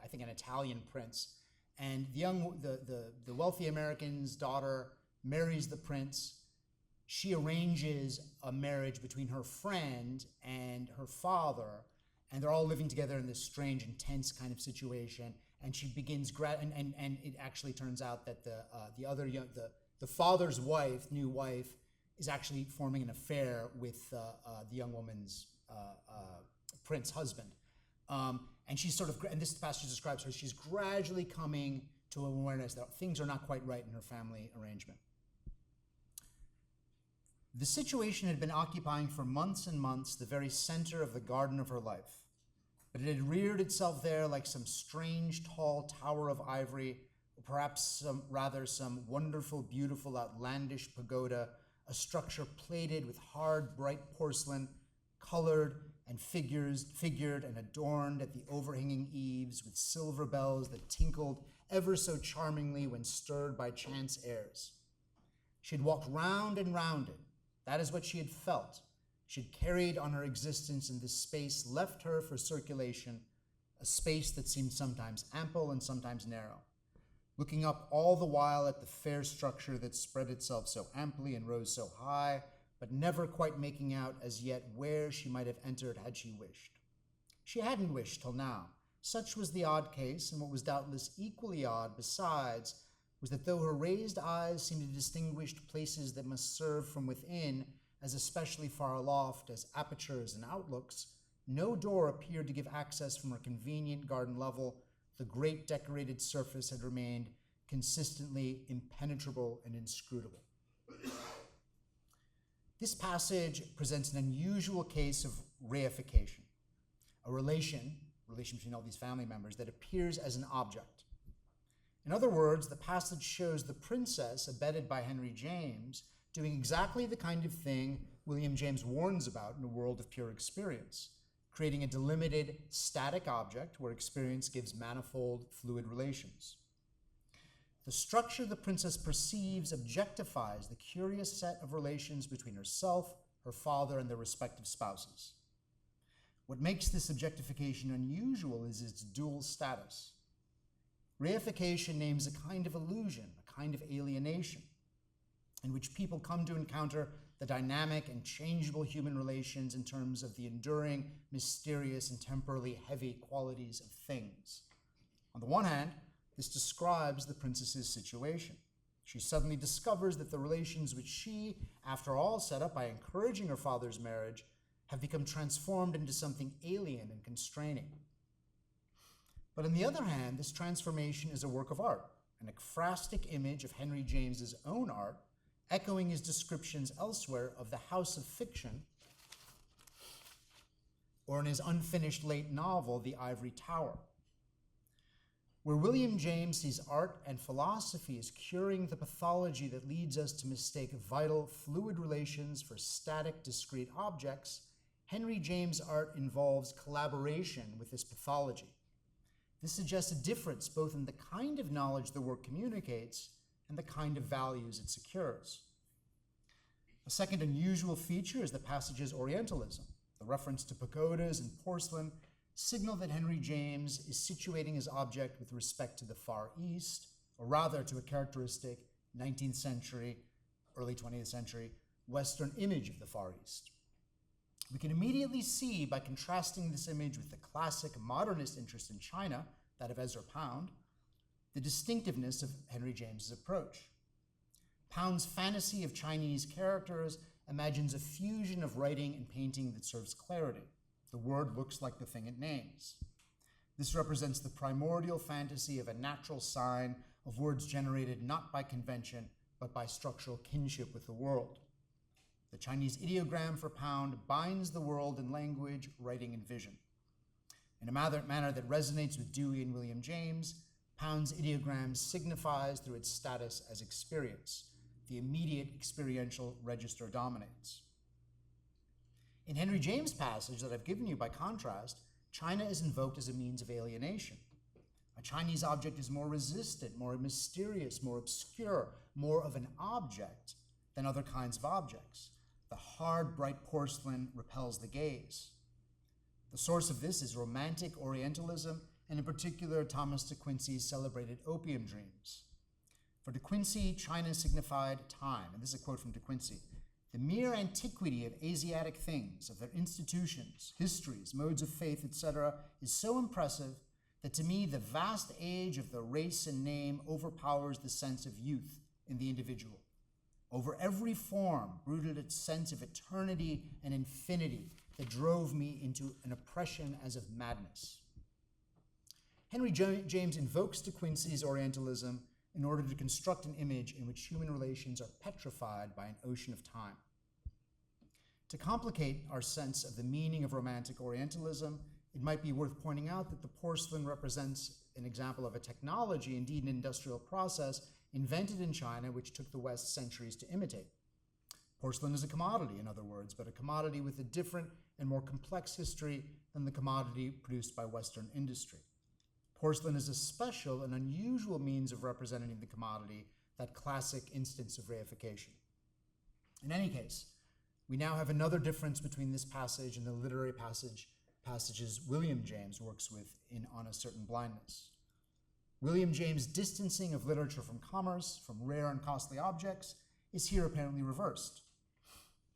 I think an Italian prince. And the wealthy American's daughter marries the prince. She arranges a marriage between her friend and her father, and they're all living together in this strange, intense kind of situation. And she begins, and it actually turns out that the father's wife, new wife, is actually forming an affair with the young woman's prince husband. And she's and this passage describes her, she's gradually coming to an awareness that things are not quite right in her family arrangement. The situation had been occupying for months and months the very center of the garden of her life, but it had reared itself there like some strange, tall tower of ivory, or perhaps some wonderful, beautiful, outlandish pagoda, a structure plated with hard, bright porcelain, colored and figured and adorned at the overhanging eaves with silver bells that tinkled ever so charmingly when stirred by chance airs. She had walked round and round it. That is what she had felt. She had carried on her existence in this space left her for circulation, a space that seemed sometimes ample and sometimes narrow. Looking up all the while at the fair structure that spread itself so amply and rose so high, but never quite making out as yet where she might have entered had she wished. She hadn't wished till now. Such was the odd case, and what was doubtless equally odd besides was that though her raised eyes seemed to distinguish places that must serve from within as especially far aloft as apertures and outlooks, no door appeared to give access from her convenient garden level. The great decorated surface had remained consistently impenetrable and inscrutable. This passage presents an unusual case of reification, a relation relation between all these family members, that appears as an object. In other words, the passage shows the princess, abetted by Henry James, doing exactly the kind of thing William James warns about in a world of pure experience, creating a delimited, static object where experience gives manifold, fluid relations. The structure the princess perceives objectifies the curious set of relations between herself, her father, and their respective spouses. What makes this objectification unusual is its dual status. Reification names a kind of illusion, a kind of alienation, in which people come to encounter the dynamic and changeable human relations in terms of the enduring, mysterious, and temporally heavy qualities of things. On the one hand, this describes the princess's situation. She suddenly discovers that the relations which she, after all, set up by encouraging her father's marriage have become transformed into something alien and constraining. But on the other hand, this transformation is a work of art, an ekphrastic image of Henry James's own art, echoing his descriptions elsewhere of the house of fiction, or in his unfinished late novel, The Ivory Tower. Where William James sees art and philosophy as curing the pathology that leads us to mistake vital, fluid relations for static, discrete objects, Henry James' art involves collaboration with this pathology. This suggests a difference both in the kind of knowledge the work communicates and the kind of values it secures. A second unusual feature is the passage's Orientalism. The reference to pagodas and porcelain signal that Henry James is situating his object with respect to the Far East, or rather to a characteristic 19th century, early 20th century Western image of the Far East. We can immediately see, by contrasting this image with the classic modernist interest in China, that of Ezra Pound, the distinctiveness of Henry James's approach. Pound's fantasy of Chinese characters imagines a fusion of writing and painting that serves clarity. The word looks like the thing it names. This represents the primordial fantasy of a natural sign of words generated not by convention, but by structural kinship with the world. The Chinese ideogram for Pound binds the world in language, writing, and vision. In a manner that resonates with Dewey and William James, Pound's ideogram signifies through its status as experience. The immediate experiential register dominates. In Henry James' passage that I've given you, by contrast, China is invoked as a means of alienation. A Chinese object is more resistant, more mysterious, more obscure, more of an object than other kinds of objects. The hard, bright porcelain repels the gaze. The source of this is romantic Orientalism, and in particular Thomas de Quincey's celebrated opium dreams. For de Quincey, China signified time, and this is a quote from de Quincey: "The mere antiquity of Asiatic things, of their institutions, histories, modes of faith, etc., is so impressive that to me the vast age of the race and name overpowers the sense of youth in the individual. Over every form brooded its sense of eternity and infinity that drove me into an oppression as of madness." Henry James invokes de Quincey's Orientalism in order to construct an image in which human relations are petrified by an ocean of time. To complicate our sense of the meaning of romantic Orientalism, it might be worth pointing out that the porcelain represents an example of a technology, indeed an industrial process, invented in China which took the West centuries to imitate. Porcelain is a commodity, in other words, but a commodity with a different and more complex history than the commodity produced by Western industry. Porcelain is a special and unusual means of representing the commodity, that classic instance of reification. In any case, we now have another difference between this passage and the literary passages William James works with in On a Certain Blindness. William James' distancing of literature from commerce, from rare and costly objects, is here apparently reversed.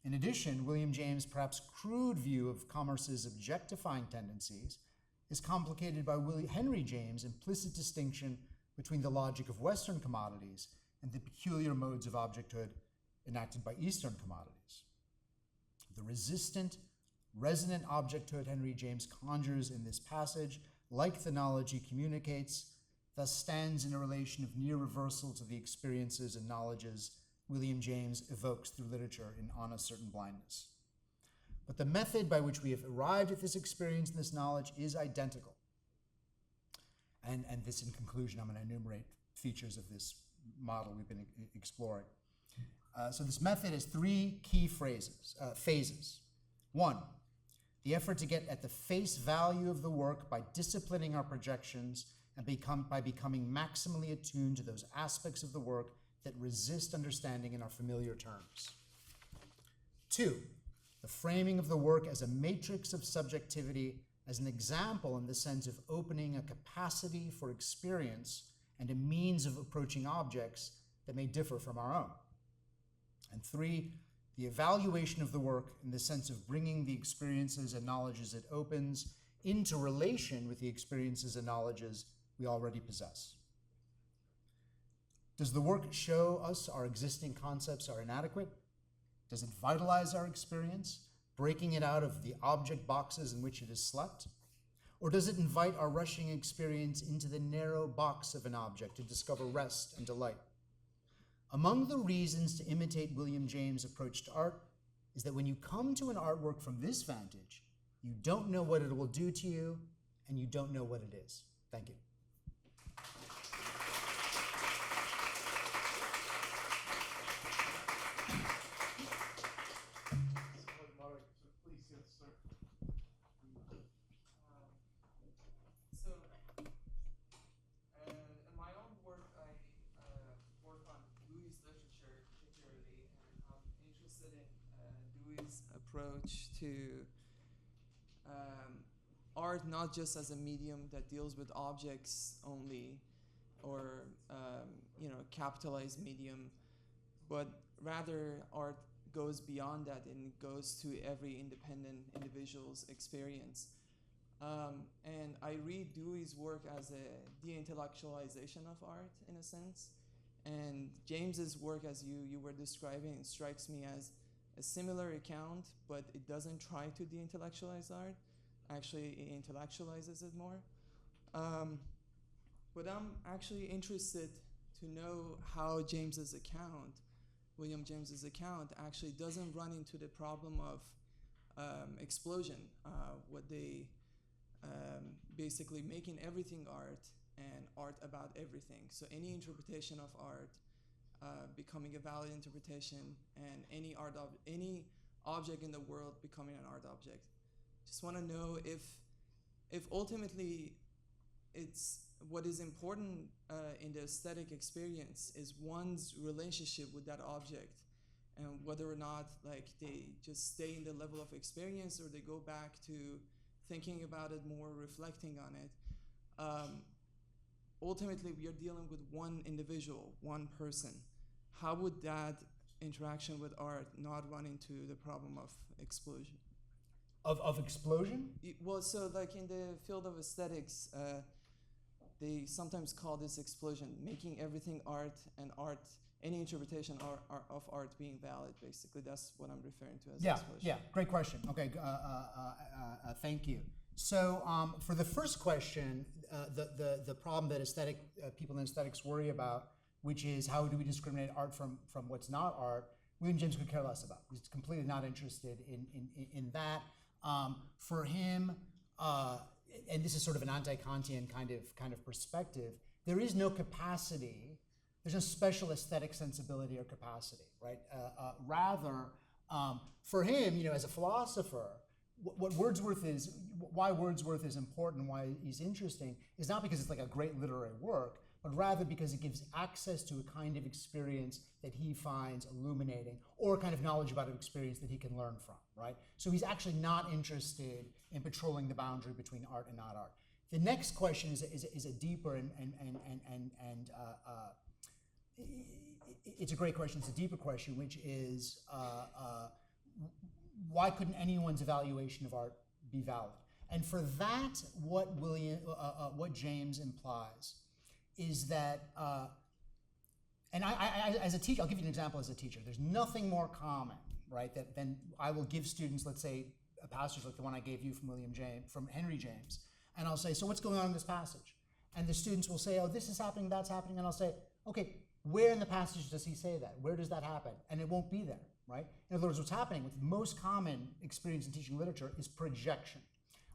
In addition, William James' perhaps crude view of commerce's objectifying tendencies is complicated by Henry James' implicit distinction between the logic of Western commodities and the peculiar modes of objecthood enacted by Eastern commodities. The resistant, resonant objecthood Henry James conjures in this passage, like the knowledge he communicates, thus stands in a relation of near reversal to the experiences and knowledges William James evokes through literature in On a Certain Blindness. But the method by which we have arrived at this experience and this knowledge is identical. And this, in conclusion, I'm going to enumerate features of this model we've been exploring. So this method has three key phases. One, the effort to get at the face value of the work by disciplining our projections and by becoming maximally attuned to those aspects of the work that resist understanding in our familiar terms. Two, the framing of the work as a matrix of subjectivity, as an example in the sense of opening a capacity for experience and a means of approaching objects that may differ from our own. And three, the evaluation of the work in the sense of bringing the experiences and knowledges it opens into relation with the experiences and knowledges we already possess. Does the work show us our existing concepts are inadequate? Does it vitalize our experience, breaking it out of the object boxes in which it is slept? Or does it invite our rushing experience into the narrow box of an object to discover rest and delight? Among the reasons to imitate William James' approach to art is that when you come to an artwork from this vantage, you don't know what it will do to you, and you don't know what it is. Thank you. In my own work, I work on Dewey's literature particularly, and I'm interested in Dewey's approach to art not just as a medium that deals with objects only, or capitalized medium, but rather art goes beyond that and it goes to every independent individual's experience. And I read Dewey's work as a de-intellectualization of art, in a sense. And James's work, as you were describing, strikes me as a similar account, but it doesn't try to de-intellectualize art. Actually, it intellectualizes it more. But I'm actually interested to know how William James's account, actually doesn't run into the problem of explosion, what they basically making everything art and art about everything. So any interpretation of art becoming a valid interpretation, and any object in the world becoming an art object. Just want to know if ultimately it's what is important in the aesthetic experience is one's relationship with that object, and whether or not they just stay in the level of experience or they go back to thinking about it more, reflecting on it. Ultimately, we are dealing with one individual, one person. How would that interaction with art not run into the problem of explosion? Of explosion? Well, so in the field of aesthetics, they sometimes call this explosion, making everything art, and art, any interpretation of art being valid, basically. That's what I'm referring to as explosion. Yeah, great question. Okay, thank you. So for the first question, the problem that people in aesthetics worry about, which is how do we discriminate art from what's not art, William James could care less about. He's completely not interested in that. For him, and this is sort of an anti-Kantian kind of perspective, there is no capacity, there's no special aesthetic sensibility or capacity, right? Rather, for him, as a philosopher, why Wordsworth is important, why he's interesting, is not because it's like a great literary work, but rather because it gives access to a kind of experience that he finds illuminating, or a kind of knowledge about an experience that he can learn from, right? So he's actually not interested in patrolling the boundary between art and not art. The next question is a deeper and it's a great question. It's a deeper question, which is why couldn't anyone's evaluation of art be valid? And for that, what James implies is that, and I as a teacher, I'll give you an example as a teacher. There's nothing more common, right, than I will give students, let's say, a passage like the one I gave you from Henry James, and I'll say, so what's going on in this passage? And the students will say, oh, this is happening, that's happening, and I'll say, okay, where in the passage does he say that? Where does that happen? And it won't be there, right? In other words, what's happening with the most common experience in teaching literature is projection.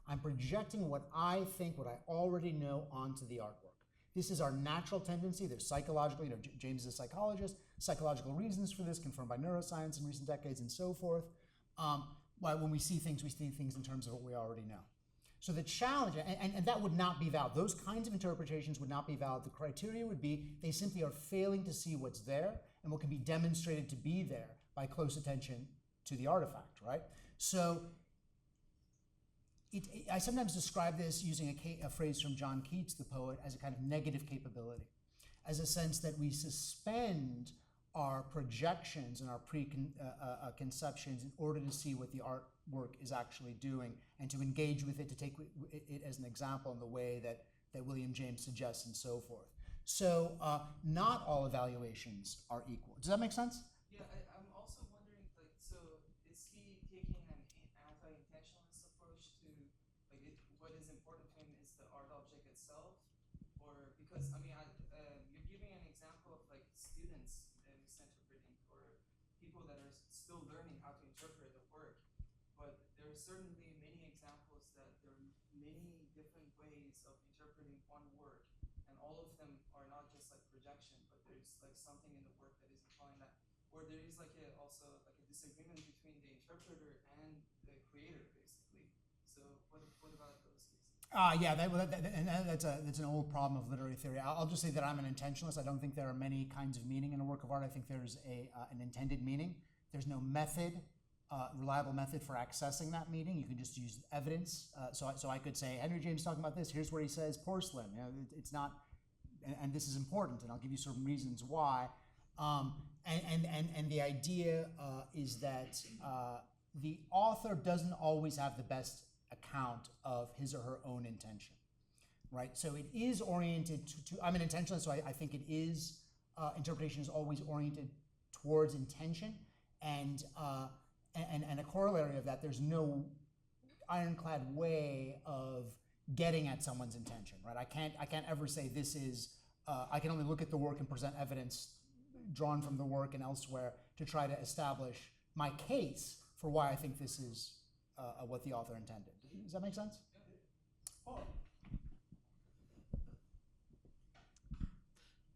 I'm projecting what I think, what I already know onto the artwork. This is our natural tendency. There's psychological, James is a psychologist, psychological reasons for this confirmed by neuroscience in recent decades and so forth. When we see things in terms of what we already know. So the challenge, and that would not be valid. Those kinds of interpretations would not be valid. The criteria would be they simply are failing to see what's there and what can be demonstrated to be there by close attention to the artifact, right? So I sometimes describe this using a phrase from John Keats, the poet, as a kind of negative capability, as a sense that we suspend our projections and our preconceptions in order to see what the artwork is actually doing and to engage with it, to take it as an example in the way that William James suggests and so forth. So not all evaluations are equal. Does that make sense? Yeah, I'm also wondering, so is he taking an anti-intentionalist approach to, what is important to him is the art object itself? Or, because, you're giving an example of, students misinterpreting, or people that are still learning how to interpret a work. But there are certainly many examples that there are many different ways of interpreting one work, and all of them are not just projection, but there's something in the work that is implying that, or there is also a disagreement between the interpreter and the creator, basically. So what about those cases? That's an old problem of literary theory. I'll just say that I'm an intentionalist. I don't think there are many kinds of meaning in a work of art. I think there's an intended meaning. There's no method, reliable method for accessing that meaning. You can just use evidence. So I could say, Henry James is talking about this. Here's where he says porcelain. It's not, and this is important, and I'll give you some reasons why. And the idea is that the author doesn't always have the best account of his or her own intention, right? So it is oriented to I'm an intentionalist, so I think it is, interpretation is always oriented towards intention, and a corollary of that, there's no ironclad way of getting at someone's intention, right? I can't ever say this is, I can only look at the work and present evidence drawn from the work and elsewhere to try to establish my case for why I think this is what the author intended. Does that make sense?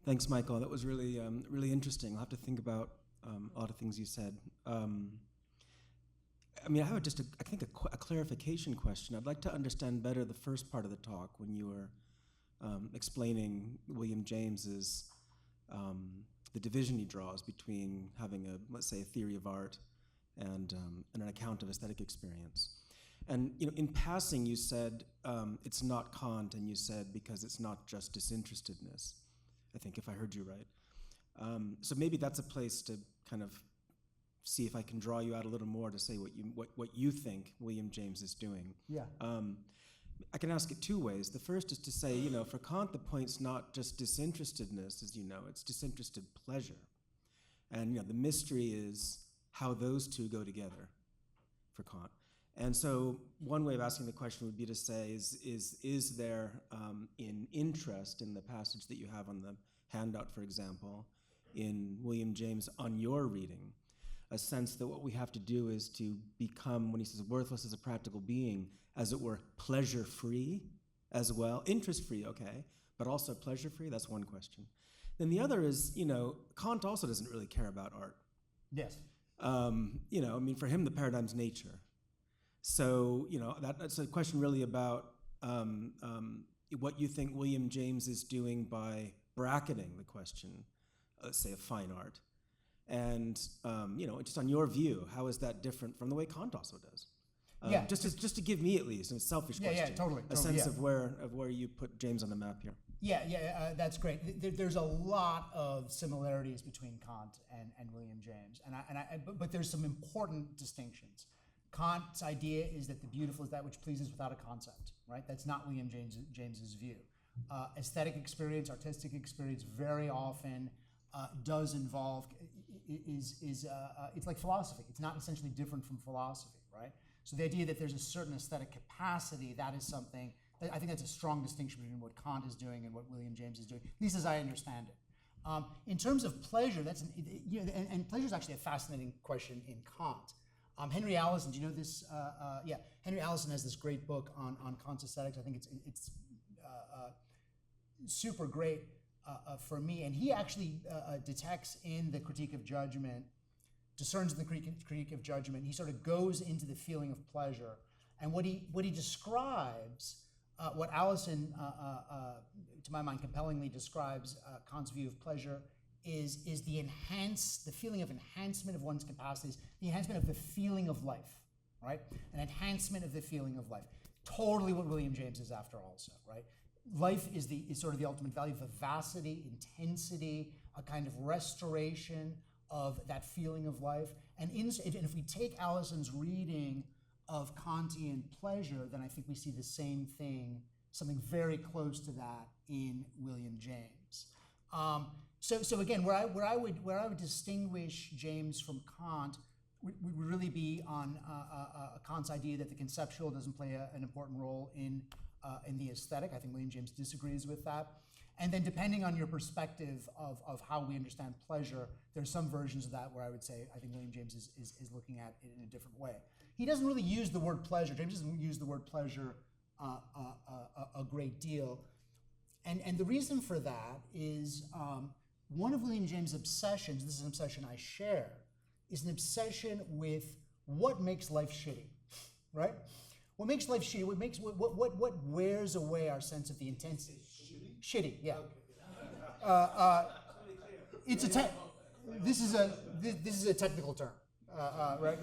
Thanks, Michael. That was really, really interesting. I'll have to think about a lot of things you said. I have a clarification question. I'd like to understand better the first part of the talk when you were explaining William James's the division he draws between having let's say, a theory of art and an account of aesthetic experience. And in passing, you said it's not Kant, and you said because it's not just disinterestedness. I think if I heard you right. So maybe that's a place to kind of see if I can draw you out a little more to say what you think William James is doing. Yeah. I can ask it two ways. The first is to say, for Kant, the point's not just disinterestedness, as you know, it's disinterested pleasure. And the mystery is how those two go together for Kant. And so one way of asking the question would be to say, is there in interest in the passage that you have on the handout, for example, in William James on your reading, a sense that what we have to do is to become, when he says worthless as a practical being, as it were, pleasure-free as well, interest-free, okay, but also pleasure-free? That's one question. Then the other is, Kant also doesn't really care about art. Yes. For him, the paradigm's nature. So, that's a question really about what you think William James is doing by bracketing the question, let's say, of fine art. And, just on your view, how is that different from the way Kant also does? Yeah. Just to give me, at least, a selfish question. Yeah, totally. A sense of where you put James on the map here. Yeah, that's great. There's a lot of similarities between Kant and William James, but there's some important distinctions. Kant's idea is that the beautiful is that which pleases without a concept, right? That's not William James's view. Aesthetic experience, artistic experience, very often does involve it's like philosophy. It's not essentially different from philosophy, right? So the idea that there's a certain aesthetic capacity, that is something. I think that's a strong distinction between what Kant is doing and what William James is doing, at least as I understand it. In terms of pleasure, and pleasure is actually a fascinating question in Kant. Henry Allison, do you know this? Yeah, Henry Allison has this great book on Kant's aesthetics. I think it's super great for me. And he actually detects in the critique of judgment, discerns in the critique of judgment, he sort of goes into the feeling of pleasure. And what he describes, what Allison, to my mind, compellingly describes Kant's view of pleasure is the feeling of enhancement of one's capacities, the enhancement of the feeling of life, right? An enhancement of the feeling of life. Totally what William James is after also, right? Life is sort of the ultimate value, vivacity, intensity, a kind of restoration of that feeling of life. And if we take Allison's reading of Kantian pleasure, then I think we see the same thing, something very close to that in William James. So again, where I would distinguish James from Kant would really be on Kant's idea that the conceptual doesn't play an important role in the aesthetic. I think William James disagrees with that. And then depending on your perspective of how we understand pleasure, there's some versions of that where I would say I think William James is looking at it in a different way. He doesn't really use the word pleasure. James doesn't use the word pleasure a great deal. And the reason for that is one of William James' obsessions, this is an obsession I share, is an obsession with what makes life shitty, right? What makes life shitty? What wears away our sense of the intensity? Shitty, yeah. It's this is a technical term, right?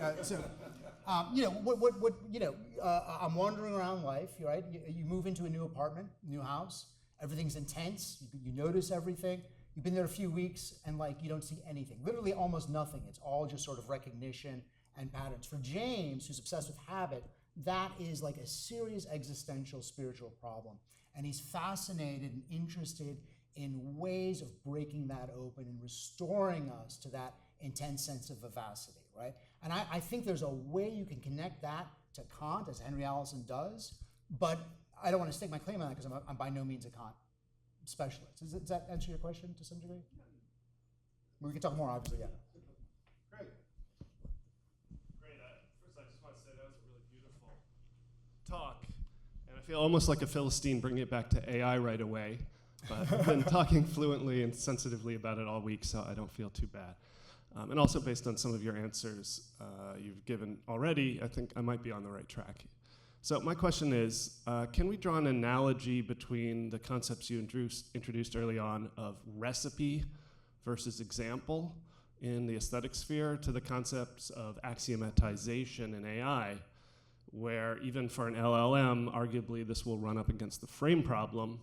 I'm wandering around life, right? You move into a new apartment, new house. Everything's intense. You notice everything. You've been there a few weeks, and you don't see anything. Literally, almost nothing. It's all just sort of recognition and patterns. For James, who's obsessed with habit, that is like a serious existential spiritual problem. And he's fascinated and interested in ways of breaking that open and restoring us to that intense sense of vivacity, right? And I think there's a way you can connect that to Kant, as Henry Allison does, but I don't want to stake my claim on that because I'm by no means a Kant specialist. Does that answer your question to some degree? We can talk more, obviously, yeah. Great. First, I just want to say that was a really beautiful talk. And I feel almost like a Philistine bringing it back to AI right away. But I've been talking fluently and sensitively about it all week, so I don't feel too bad. And also based on some of your answers you've given already, I think I might be on the right track. So my question is, can we draw an analogy between the concepts you introduced early on of recipe versus example in the aesthetic sphere to the concepts of axiomatization in AI, where even for an LLM, arguably this will run up against the frame problem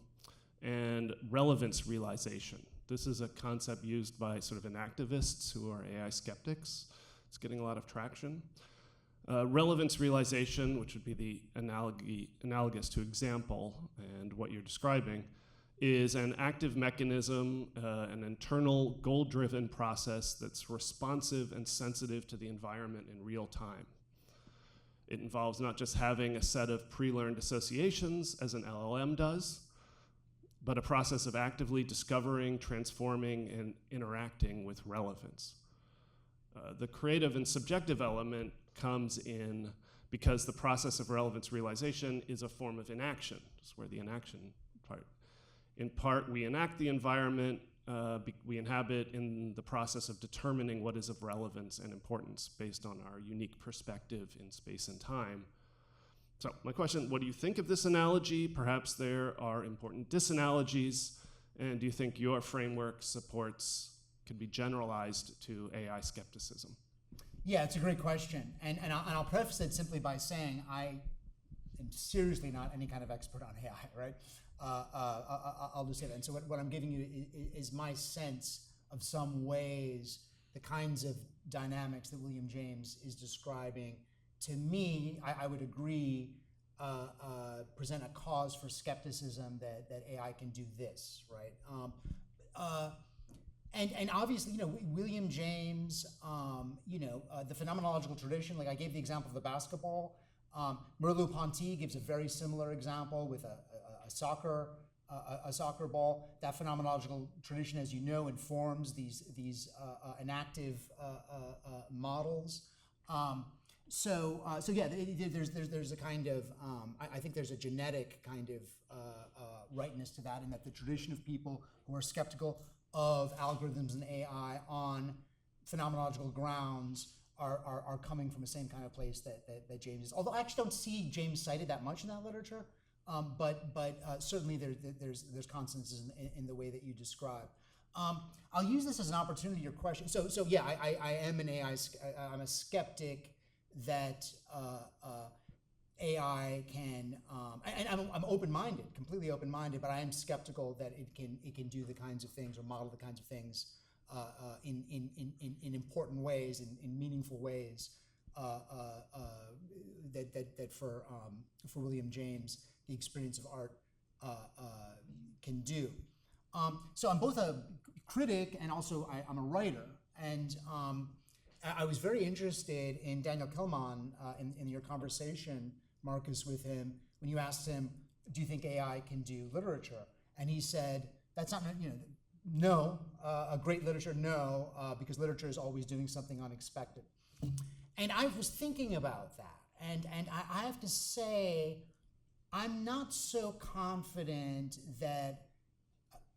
and relevance realization. This is a concept used by sort of inactivists who are AI skeptics. It's getting a lot of traction. Relevance realization, which would be the analogous to example and what you're describing, is an active mechanism, an internal goal-driven process that's responsive and sensitive to the environment in real time. It involves not just having a set of pre-learned associations, as an LLM does, but a process of actively discovering, transforming, and interacting with relevance. The creative and subjective element comes in because the process of relevance realization is a form of inaction. That's where the inaction part. In part, we enact the environment we inhabit in the process of determining what is of relevance and importance based on our unique perspective in space and time. So my question, what do you think of this analogy? Perhaps there are important disanalogies, and do you think your framework could be generalized to AI skepticism? Yeah, it's a great question. And I'll preface it simply by saying I am seriously not any kind of expert on AI, right? I'll just say that. And so what I'm giving you is my sense of some ways, the kinds of dynamics that William James is describing. To me, I would agree, present a cause for skepticism that AI can do this, right? And obviously, William James, the phenomenological tradition, like I gave the example of the basketball. Merleau-Ponty gives a very similar example with a soccer ball. That phenomenological tradition, as you know, informs these enactive models. So yeah, there's a kind of I think there's a genetic kind of rightness to that, in that the tradition of people who are skeptical of algorithms and AI on phenomenological grounds are coming from the same kind of place that James is. Although I actually don't see James cited that much in that literature, but certainly there's consensus in the way that you describe. I'll use this as an opportunity. Your question. So yeah, I am an AI. I'm a skeptic that AI can, and I'm open-minded, completely open-minded, but I am skeptical that it can do the kinds of things or model the kinds of things in important ways, in meaningful ways that for William James the experience of art can do. So I'm both a critic and also I'm a writer, and I was very interested in Daniel Kellman in your conversation, Marcus, with him, when you asked him, do you think AI can do literature? And he said, that's not, no, a great literature, no, because literature is always doing something unexpected. And I was thinking about that, and I have to say, I'm not so confident that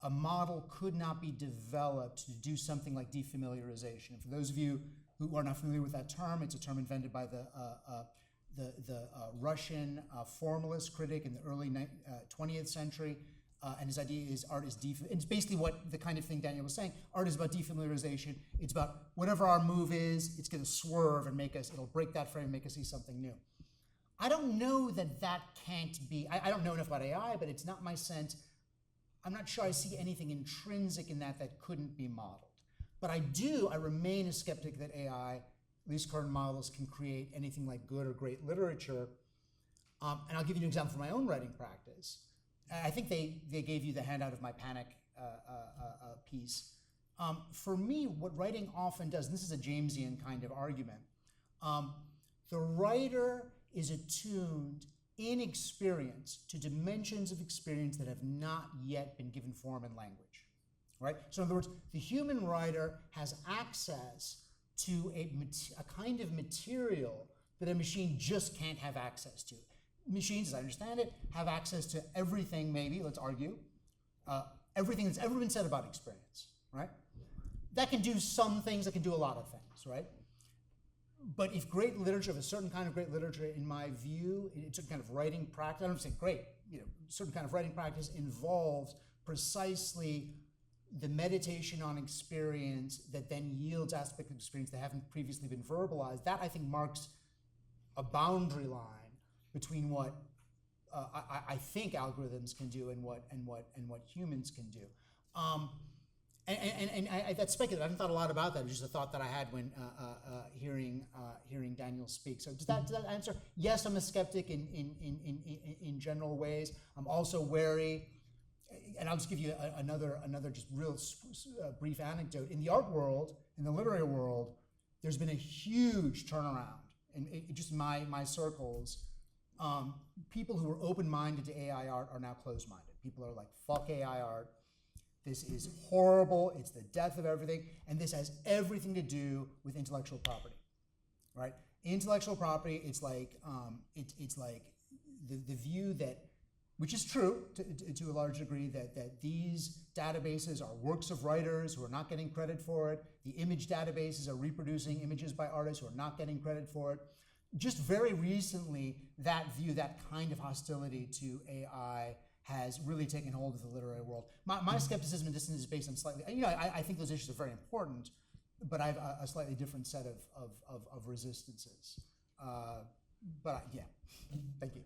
a model could not be developed to do something like defamiliarization. For those of you who are not familiar with that term, it's a term invented by the Russian formalist critic in the early 20th century, and his idea is art is it's basically what the kind of thing Daniel was saying. Art is about defamiliarization. It's about whatever our move is, it's going to swerve and it'll break that frame and make us see something new. I don't know that can't be. I don't know enough about AI, but it's not my sense. I'm not sure I see anything intrinsic in that couldn't be modeled. But I remain a skeptic that AI, at least current models, can create anything like good or great literature. And I'll give you an example from my own writing practice. I think they gave you the handout of my Panic piece. For me, what writing often does, and this is a Jamesian kind of argument, the writer is attuned in experience to dimensions of experience that have not yet been given form and language, right? So in other words, the human writer has access to a kind of material that a machine just can't have access to. Machines, as I understand it, have access to everything, maybe, let's argue, everything that's ever been said about experience, right? That can do some things, that can do a lot of things, right? But if great literature, if a certain kind of great literature, in my view, a certain kind of writing practice, I don't say great, certain kind of writing practice involves precisely the meditation on experience that then yields aspects of experience that haven't previously been verbalized. That, I think, marks a boundary line between what I think algorithms can do and what humans can do. And that's speculative. I haven't thought a lot about that. It was just a thought that I had when hearing Daniel speak. So does that answer? Yes, I'm a skeptic in general ways. I'm also wary, and I'll just give you another just real brief anecdote. In the art world, in the literary world, there's been a huge turnaround in just my circles. People who were open-minded to AI art are now closed-minded. People are like, fuck AI art. This is horrible. It's the death of everything. And this has everything to do with intellectual property, right? Intellectual property, it's like the view that, which is true to a large degree, that these databases are works of writers who are not getting credit for it. The image databases are reproducing images by artists who are not getting credit for it. Just very recently, that view, that kind of hostility to AI has really taken hold of the literary world. My skepticism and distance is based on slightly, I think those issues are very important, but I have a slightly different set of resistances. Yeah, thank you.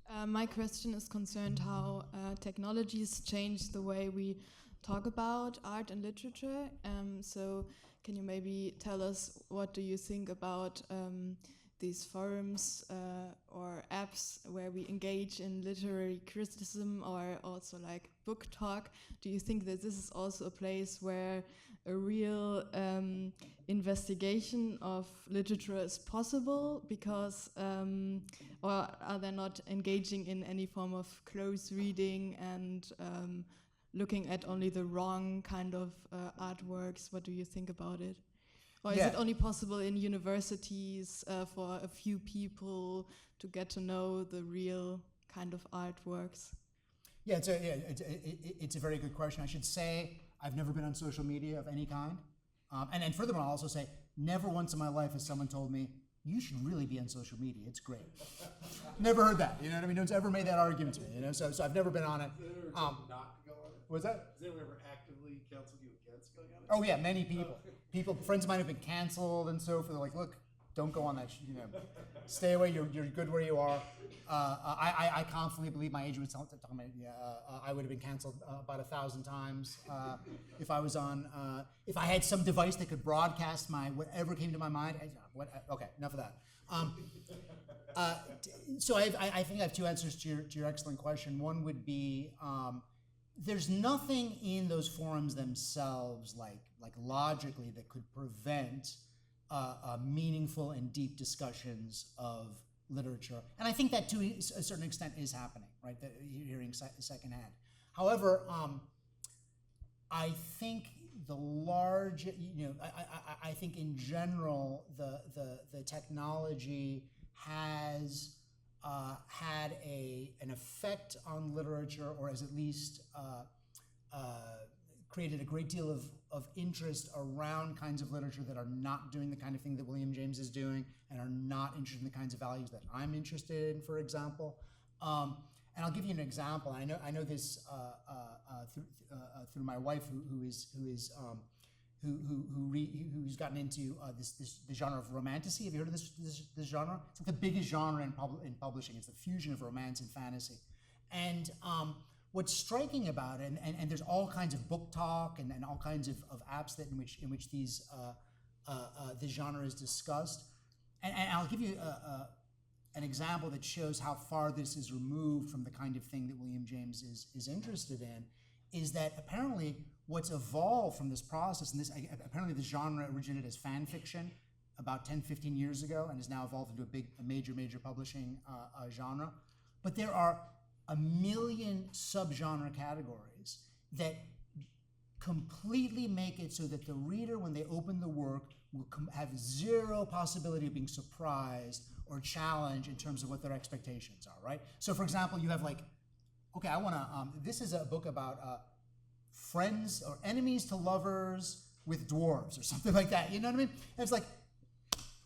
So my question is concerned how technologies change the way we talk about art and literature. So can you maybe tell us what do you think about these forums or apps where we engage in literary criticism or also like book talk? Do you think that this is also a place where a real investigation of literature is possible? Because, or are they not engaging in any form of close reading and looking at only the wrong kind of artworks? What do you think about it? Or is Yeah. it only possible in universities for a few people to get to know the real kind of artworks? Yeah, it's a very good question. I should say I've never been on social media of any kind. And then furthermore, I'll also say never once in my life has someone told me, you should really be on social media, it's great. Never heard that, you know what I mean? No one's ever made that argument to me, you know? So I've never been on it. Has anyone ever told you not to go on it? What's that? Has anyone ever actively counseled you against going on it? Oh yeah, many people. Friends of mine have been canceled and so forth. They're like, look, don't go on that, stay away, you're good where you are. I confidently believe my agent was talking about, I would have been canceled about 1,000 times if I was on, if I had some device that could broadcast my, whatever came to my mind. Okay, enough of that. So I think I have two answers to your excellent question. One would be, there's nothing in those forums themselves, like logically, that could prevent meaningful and deep discussions of literature. And I think that to a certain extent is happening, right? That you're hearing secondhand. However, I think the large, I think in general, the technology has had an effect on literature, or has at least created a great deal of interest around kinds of literature that are not doing the kind of thing that William James is doing, and are not interested in the kinds of values that I'm interested in, for example. And I'll give you an example. I know this through my wife, who's gotten into the genre of romantasy. Have you heard of this genre? It's like the biggest genre in publishing. It's the fusion of romance and fantasy. And what's striking about it, and there's all kinds of book talk and all kinds of apps that in which this genre is discussed. And I'll give you an example that shows how far this is removed from the kind of thing that William James is interested in, is that apparently what's evolved from this process, and apparently this genre originated as fan fiction about 10, 15 years ago, and has now evolved into a major publishing genre. But there are 1 million subgenre categories that completely make it so that the reader, when they open the work, will have zero possibility of being surprised or challenged in terms of what their expectations are, right? So for example, you have okay, I wanna, this is a book about friends or enemies to lovers with dwarves or something like that, you know what I mean? And it's like,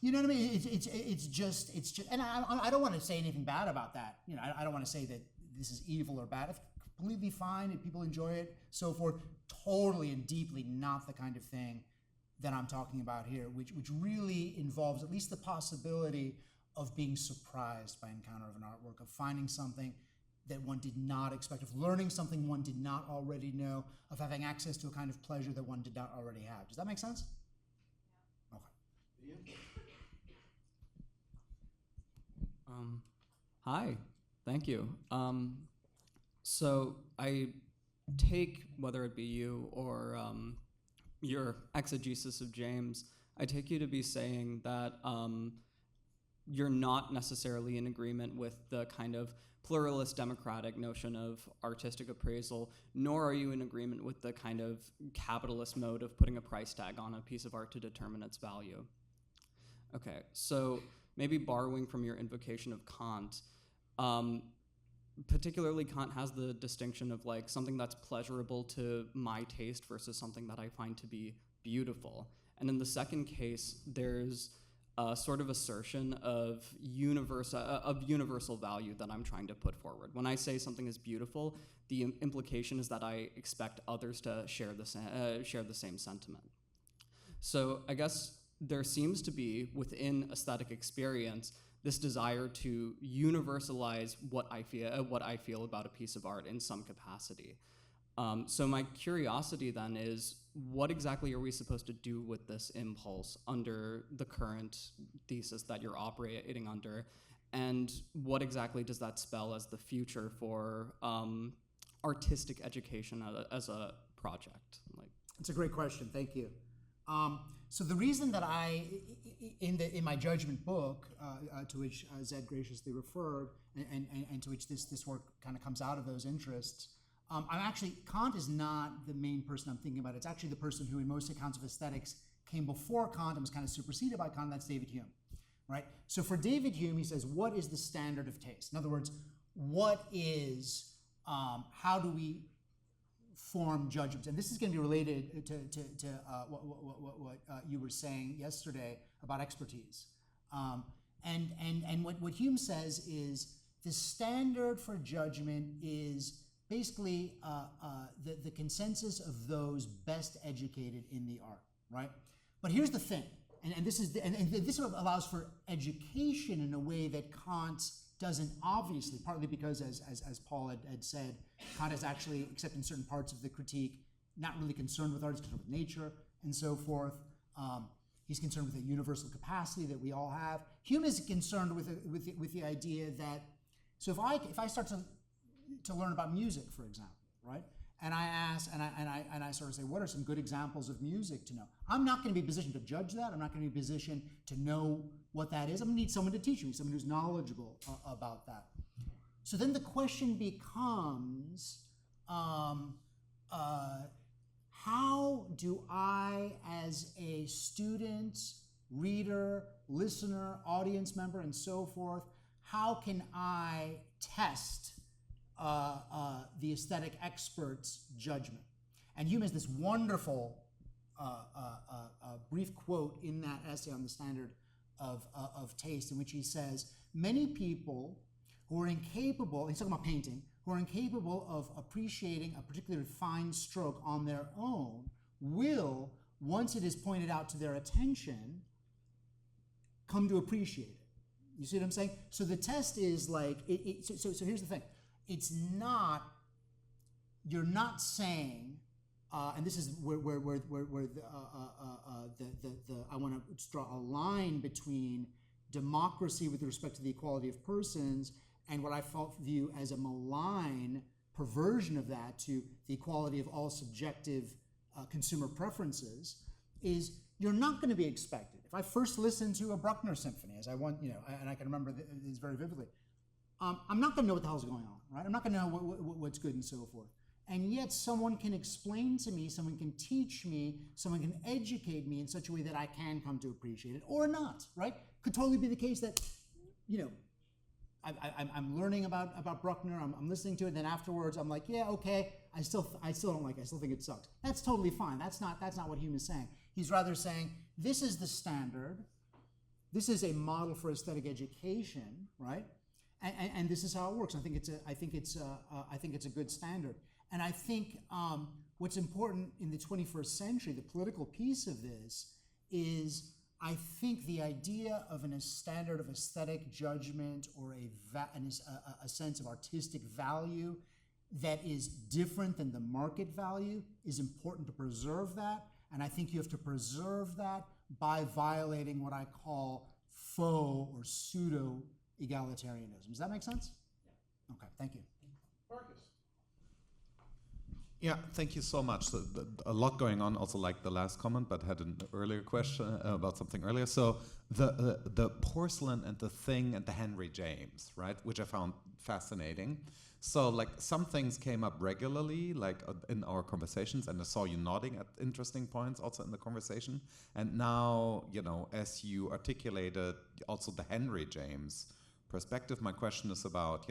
you know what I mean? It's just, and I don't want to say anything bad about that. I don't want to say that this is evil or bad. It's completely fine if people enjoy it, so forth. Totally and deeply not the kind of thing that I'm talking about here, which really involves at least the possibility of being surprised by encounter of an artwork, of finding something that one did not expect, of learning something one did not already know, of having access to a kind of pleasure that one did not already have. Does that make sense? Yeah. Okay. Hi, thank you. So I take, whether it be you or your exegesis of James, I take you to be saying that you're not necessarily in agreement with the kind of pluralist democratic notion of artistic appraisal, nor are you in agreement with the kind of capitalist mode of putting a price tag on a piece of art to determine its value. Okay, so maybe borrowing from your invocation of Kant, particularly Kant has the distinction of something that's pleasurable to my taste versus something that I find to be beautiful. And in the second case, there's a sort of assertion of universal value that I'm trying to put forward. When I say something is beautiful, the implication is that I expect others to share the same sentiment. So I guess there seems to be, within aesthetic experience, this desire to universalize what I feel about a piece of art in some capacity. So my curiosity then is, what exactly are we supposed to do with this impulse under the current thesis that you're operating under? And what exactly does that spell as the future for artistic education as a project? It's a great question, thank you. So the reason that in my judgment book, to which Zed graciously referred, and to which this work kind of comes out of those interests, Kant is not the main person I'm thinking about. It's actually the person who, in most accounts of aesthetics, came before Kant and was kind of superseded by Kant. That's David Hume, right? So for David Hume, he says, what is the standard of taste? In other words, what is, how do we form judgments? And this is going to be related to what you were saying yesterday about expertise. And what Hume says is the standard for judgment is basically the consensus of those best educated in the art, right? But here's the thing, and this is and this allows for education in a way that Kant doesn't, obviously, partly because, as Paul had said, Kant is actually, except in certain parts of the critique, not really concerned with art, he's concerned with nature and so forth. He's concerned with a universal capacity that we all have. Hume is concerned with the idea that, so if I start to learn about music, for example, right? And I ask, and I sort of say, what are some good examples of music to know? I'm not going to be positioned to judge that. I'm not going to be positioned to know what that is. I'm going to need someone to teach me, someone who's knowledgeable about that. So then the question becomes, how do I, as a student, reader, listener, audience member, and so forth, how can I test the aesthetic expert's judgment? And Hume has this wonderful brief quote in that essay on the standard of taste, in which he says, many people who are incapable, he's talking about painting, who are incapable of appreciating a particularly fine stroke on their own will, once it is pointed out to their attention, come to appreciate it. You see what I'm saying? So the test is like, so here's the thing. It's not, you're not saying, and this is where I want to draw a line between democracy with respect to the equality of persons and what I view as a malign perversion of that to the equality of all subjective consumer preferences, is you're not going to be expected. If I first listened to a Bruckner symphony, as I want, and I can remember this very vividly, I'm not going to know what the hell's going on, right? I'm not going to know what's good and so forth. And yet someone can explain to me, someone can teach me, someone can educate me in such a way that I can come to appreciate it, or not, right? Could totally be the case that, I'm learning about Bruckner, I'm listening to it, and then afterwards I'm like, yeah, okay, I still don't like it, I still think it sucks. That's totally fine. That's not what Hume is saying. He's rather saying, this is the standard, this is a model for aesthetic education, right? And this is how it works. I think it's a good standard. And I think what's important in the 21st century, the political piece of this, is I think the idea of a standard of aesthetic judgment or a sense of artistic value that is different than the market value is important to preserve that. And I think you have to preserve that by violating what I call faux or pseudo-egalitarianism. Does that make sense? Yeah. Okay, thank you. Marcus. Yeah, thank you so much. So, a lot going on, also like the last comment, but had an earlier question about something earlier. So the porcelain and the thing and the Henry James, right, which I found fascinating. So like some things came up regularly, like in our conversations, and I saw you nodding at interesting points also in the conversation. And now, as you articulated also the Henry James perspective, my question is about,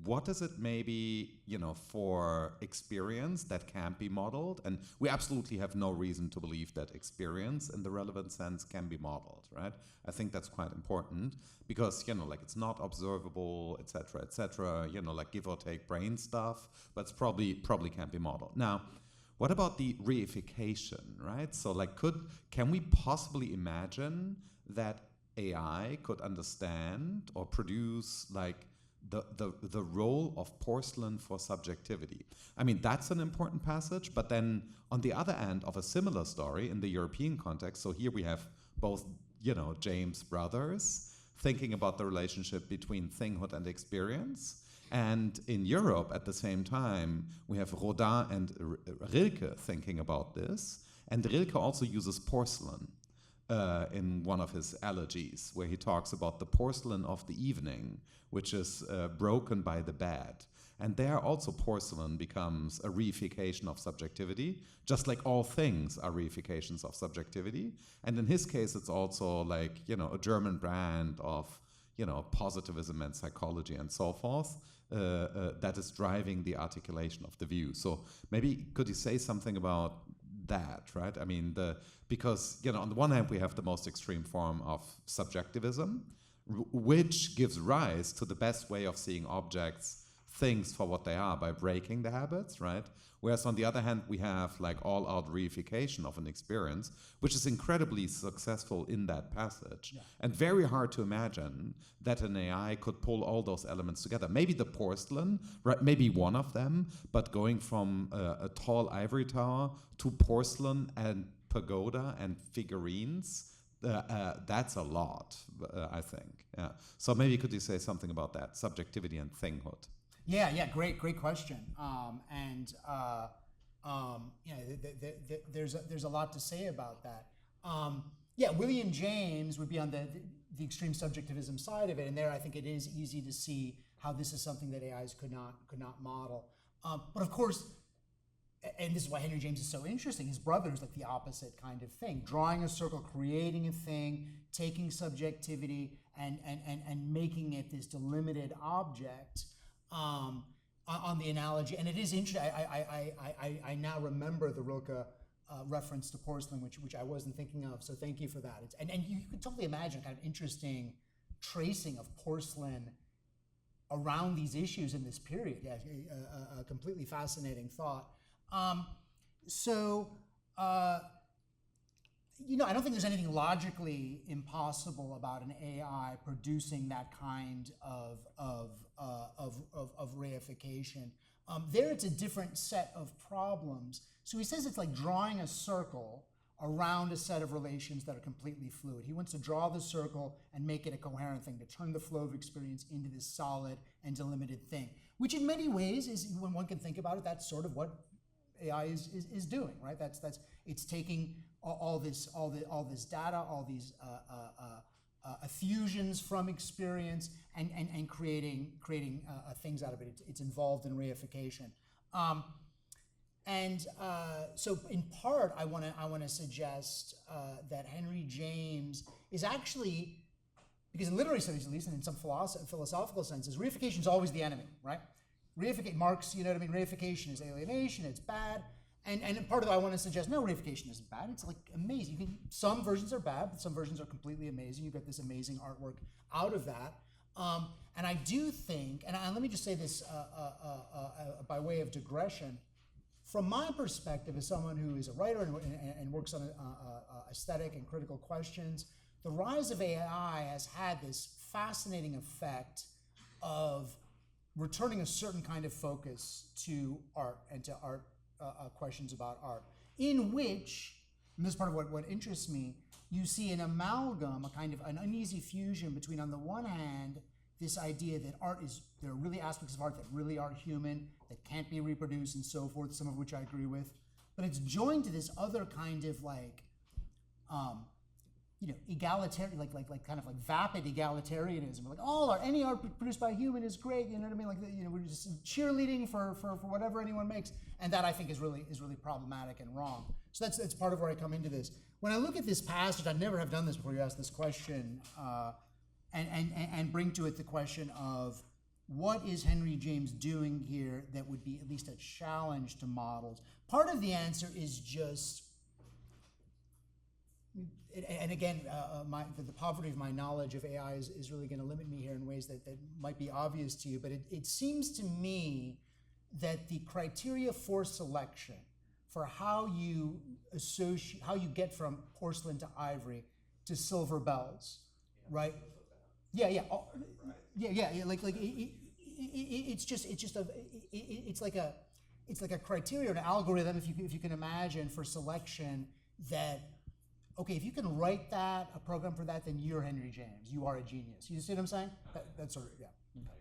what is it maybe, for experience that can't be modeled? And we absolutely have no reason to believe that experience in the relevant sense can be modeled, right? I think that's quite important because, like it's not observable, et cetera, like give or take brain stuff, but it's probably can't be modeled. Now, what about the reification, right? So like can we possibly imagine that AI could understand or produce like the role of porcelain for subjectivity? I mean, that's an important passage, but then on the other end of a similar story in the European context, so here we have both, James brothers thinking about the relationship between thinghood and experience. And in Europe at the same time, we have Rodin and Rilke thinking about this. And Rilke also uses porcelain in one of his elegies, where he talks about the porcelain of the evening, which is broken by the bed. And there also porcelain becomes a reification of subjectivity, just like all things are reifications of subjectivity. And in his case, it's also like, a German brand of, positivism and psychology and so forth that is driving the articulation of the view. So maybe could you say something about that, right? I mean, because, on the one hand, we have the most extreme form of subjectivism, which gives rise to the best way of seeing objects, things for what they are by breaking the habits, right? Whereas on the other hand, we have like all-out reification of an experience, which is incredibly successful in that passage. Yeah. And very hard to imagine that an AI could pull all those elements together. Maybe the porcelain, right? Maybe one of them, but going from a tall ivory tower to porcelain and pagoda and figurines, that's a lot, I think. Yeah. So maybe could you say something about that, subjectivity and thinghood? Yeah, great question. There's a lot to say about that. William James would be on the extreme subjectivism side of it, and there I think it is easy to see how this is something that AIs could not model. But of course, and this is why Henry James is so interesting. His brother is like the opposite kind of thing, drawing a circle, creating a thing, taking subjectivity and making it this delimited object. On the analogy, and it is interesting. I now remember the Rilke reference to porcelain, which I wasn't thinking of. So thank you for that. And you could totally imagine kind of interesting tracing of porcelain around these issues in this period. Yeah, a completely fascinating thought. I don't think there's anything logically impossible about an AI producing that kind of reification. There, it's a different set of problems. So he says it's like drawing a circle around a set of relations that are completely fluid. He wants to draw the circle and make it a coherent thing, to turn the flow of experience into this solid and delimited thing, which in many ways is, when one can think about it, that's sort of what AI is doing, right? It's taking all this data, all these effusions from experience, and creating things out of it. It's involved in reification, so in part, I want to suggest that Henry James is actually, because in literary studies at least, and in some philosophical senses, reification is always the enemy, right? Marx, reification is alienation, it's bad. And part of it, I want to suggest, no, reification isn't bad. It's like amazing. Some versions are bad, but some versions are completely amazing. You get this amazing artwork out of that. And I do think, and let me just say this by way of digression, from my perspective as someone who is a writer and works on aesthetic and critical questions, the rise of AI has had this fascinating effect of returning a certain kind of focus to art and to art questions about art, in which, and this is part of what interests me, you see an amalgam, a kind of an uneasy fusion between, on the one hand, this idea that there are really aspects of art that really are human, that can't be reproduced and so forth, some of which I agree with, but it's joined to this other kind of egalitarian, like kind of like vapid egalitarianism. We're like, any art produced by a human is great. You know what I mean? Like, we're just cheerleading for whatever anyone makes, and that I think is really problematic and wrong. So that's part of where I come into this. When I look at this passage, I never have done this before you ask this question, and bring to it the question of what is Henry James doing here that would be at least a challenge to models. Part of the answer is just. And again, the poverty of my knowledge of AI is really going to limit me here in ways that might be obvious to you. But it seems to me that the criteria for selection, for how you get from porcelain to ivory to silver bells, right? Yeah. Like it's like a criteria, an algorithm, if you can imagine, for selection that. Okay, if you can write a program for that, then you're Henry James. You are a genius. You see what I'm saying? That's sort of, yeah. Okay.